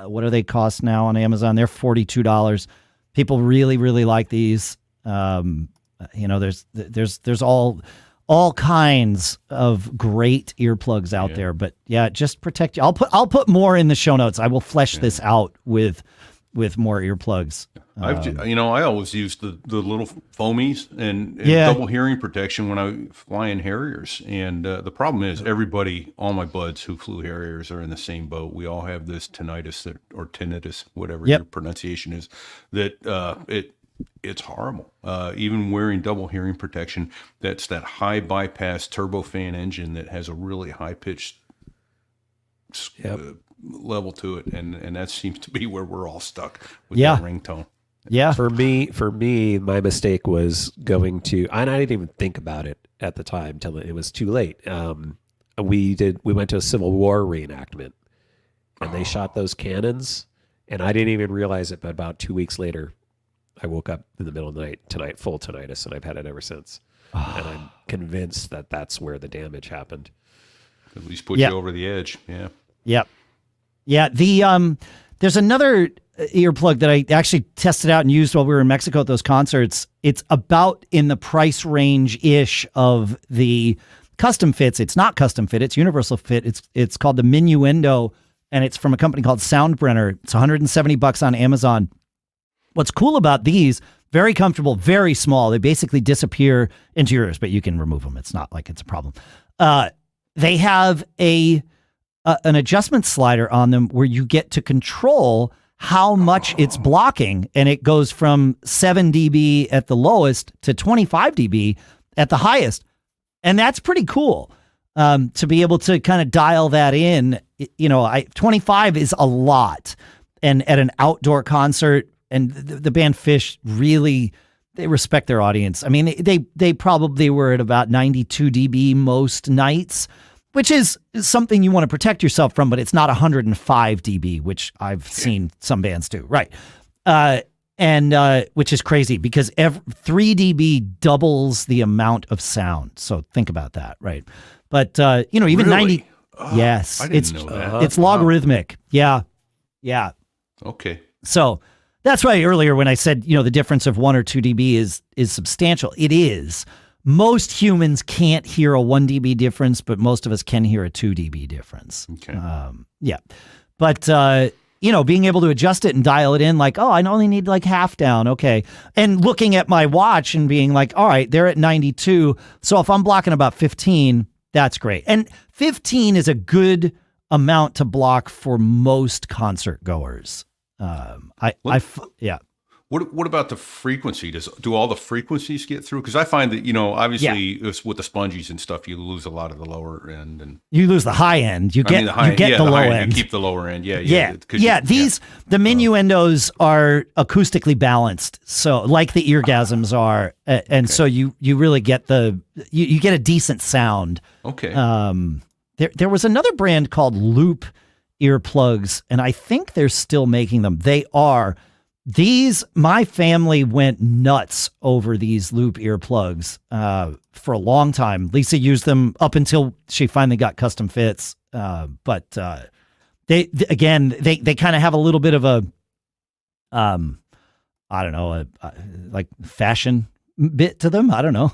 Speaker 2: What do they cost now on Amazon? They're $42. People really, really like these. There's all kinds of great earplugs out there, but yeah, just protect you. I'll put more in the show notes. I will flesh this out with more earplugs.
Speaker 1: I always use the little foamies and double hearing protection when I fly in Harriers. And the problem is all my buds who flew Harriers are in the same boat. We all have this tinnitus or tinnitus, whatever your pronunciation is, that it's horrible. Even wearing double hearing protection, that's that high bypass turbofan engine that has a really high pitched level to it. And that seems to be where we're all stuck with that ringtone.
Speaker 2: Yeah.
Speaker 3: For me, my mistake was going to, and I didn't even think about it at the time till it was too late. We went to a Civil War reenactment and they shot those cannons and I didn't even realize it. But about 2 weeks later, I woke up in the middle of the night, full tinnitus, and I've had it ever since. And I'm convinced that that's where the damage happened.
Speaker 1: At least put you over the edge. Yeah.
Speaker 2: Yep. Yeah. There's another earplug that I actually tested out and used while we were in Mexico at those concerts. It's about in the price range-ish of the custom fits. It's not custom fit. It's universal fit. It's called the Minuendo, and it's from a company called Soundbrenner. It's $170 on Amazon. What's cool about these, very comfortable, very small. They basically disappear into your ears, but you can remove them. It's not like it's a problem. They have an adjustment slider on them where you get to control how much it's blocking, and it goes from 7 dB at the lowest to 25 dB at the highest. And that's pretty cool to be able to kind of dial that in. 25 is a lot. And at an outdoor concert, and the band Fish really, they respect their audience. I mean, they probably were at about 92 dB most nights, which is something you want to protect yourself from, but it's not 105 dB, which I've seen some bands do. Right. Which is crazy because 3 dB doubles the amount of sound. So think about that. Right. But, even
Speaker 1: really?
Speaker 2: 90. Yes.
Speaker 1: I didn't know that.
Speaker 2: It's logarithmic. Yeah. Yeah.
Speaker 1: Okay.
Speaker 2: So that's why earlier when I said, the difference of 1 or 2 dB is substantial. It is. Most humans can't hear a 1 dB difference, but most of us can hear a 2 dB difference.
Speaker 1: Okay.
Speaker 2: But, being able to adjust it and dial it in like, I only need like half down. Okay. And looking at my watch and being like, all right, they're at 92. So if I'm blocking about 15, that's great. And 15 is a good amount to block for most concert goers.
Speaker 1: What about the frequency? Do all the frequencies get through? Because I find that, obviously with the spongies and stuff, you lose a lot of the lower end, and
Speaker 2: you lose the high end. You get the low end.
Speaker 1: You keep the lower end. The
Speaker 2: Minuendos are acoustically balanced, so like the Eargasms are, and so you really get you get a decent sound.
Speaker 1: Okay.
Speaker 2: There was another brand called Loop earplugs, and I think they're still making them. They are. My family went nuts over these Loop earplugs for a long time. Lisa used them up until she finally got custom fits. But they kind of have a little bit of a, I don't know, like fashion bit to them. I don't know.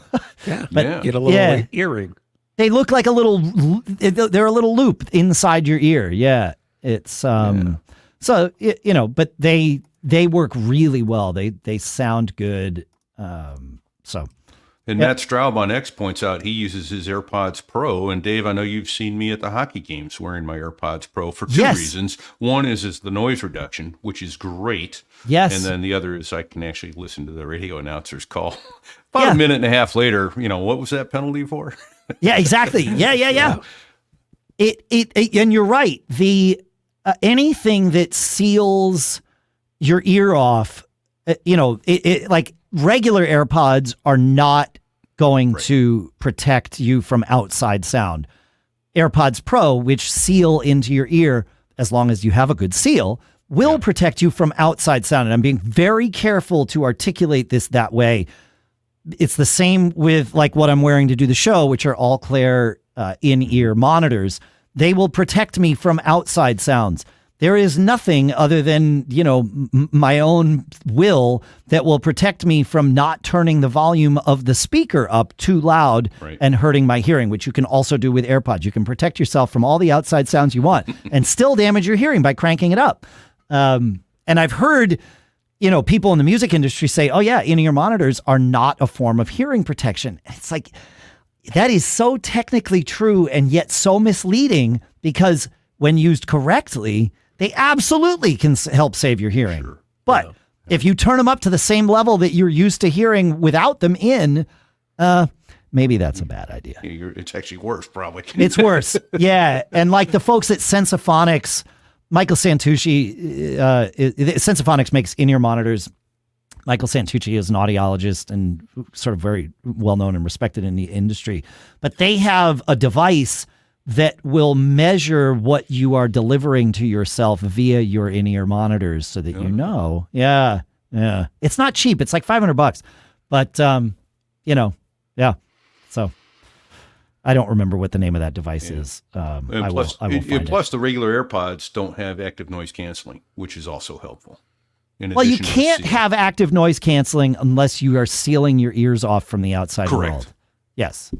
Speaker 3: But get a little earring.
Speaker 2: They look like they're a little loop inside your ear. Yeah. It's, so, but they work really well. They sound good.
Speaker 1: And Matt Straub on X points out he uses his AirPods Pro. And Dave, I know you've seen me at the hockey games wearing my AirPods Pro for two reasons. One is the noise reduction, which is great.
Speaker 2: Yes.
Speaker 1: And then the other is I can actually listen to the radio announcer's call. About a minute and a half later, what was that penalty for?
Speaker 2: Yeah, exactly. Yeah. It and you're right. The anything that seals your ear off, like regular AirPods are not going to protect you from outside sound. AirPods Pro, which seal into your ear as long as you have a good seal, will protect you from outside sound. And I'm being very careful to articulate this that way. It's the same with like what I'm wearing to do the show, which are all Claire in-ear monitors. They will protect me from outside sounds. There is nothing other than, my own will that will protect me from not turning the volume of the speaker up too loud and hurting my hearing, which you can also do with AirPods. You can protect yourself from all the outside sounds you want and still damage your hearing by cranking it up. And I've heard, people in the music industry say, oh yeah, in-ear monitors are not a form of hearing protection. It's like, that is so technically true and yet so misleading, because when used correctly, they absolutely can help save your hearing. Sure. But if you turn them up to the same level that you're used to hearing without them in, maybe that's a bad idea.
Speaker 1: It's actually worse, probably.
Speaker 2: It's worse. Yeah. And like the folks at Sensophonics, Michael Santucci, Sensophonics makes in-ear monitors. Michael Santucci is an audiologist and sort of very well-known and respected in the industry. But they have a device that will measure what you are delivering to yourself via your in-ear monitors so that you know. Yeah. Yeah. It's not cheap. It's like $500. But, yeah. So I don't remember what the name of that device is. I will find it.
Speaker 1: Plus, the regular AirPods don't have active noise canceling, which is also helpful.
Speaker 2: Well, you can't have active noise canceling unless you are sealing your ears off from the outside world. Yes.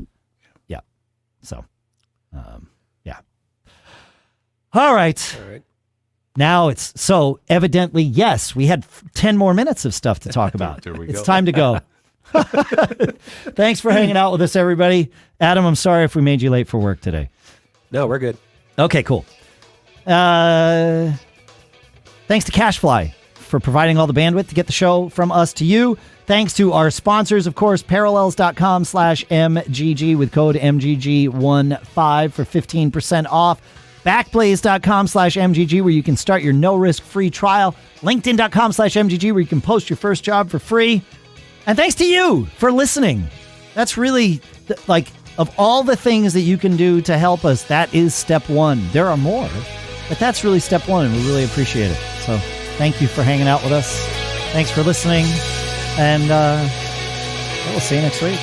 Speaker 2: Yeah. So, yeah. All right. Now it's so evidently, yes, we had 10 more minutes of stuff to talk about.
Speaker 1: There we
Speaker 2: it's
Speaker 1: go.
Speaker 2: time to go. Thanks for hanging out with us, everybody. Adam, I'm sorry if we made you late for work today.
Speaker 3: No, we're good.
Speaker 2: Okay, cool. Thanks to CashFly for providing all the bandwidth to get the show from us to you. Thanks to our sponsors, of course, parallels.com/MGG with code MGG15 for 15% off. Backblaze.com/MGG where you can start your no-risk free trial. LinkedIn.com/MGG where you can post your first job for free. And thanks to you for listening. That's really, of all the things that you can do to help us, that is step one. There are more, but that's really step one, and we really appreciate it. So thank you for hanging out with us. Thanks for listening, and we'll see you next week.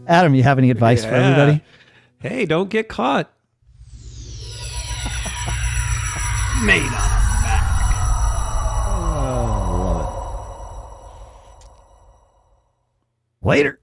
Speaker 2: Adam, you have any advice for everybody?
Speaker 3: Hey, don't get caught.
Speaker 5: Made up.
Speaker 2: Later.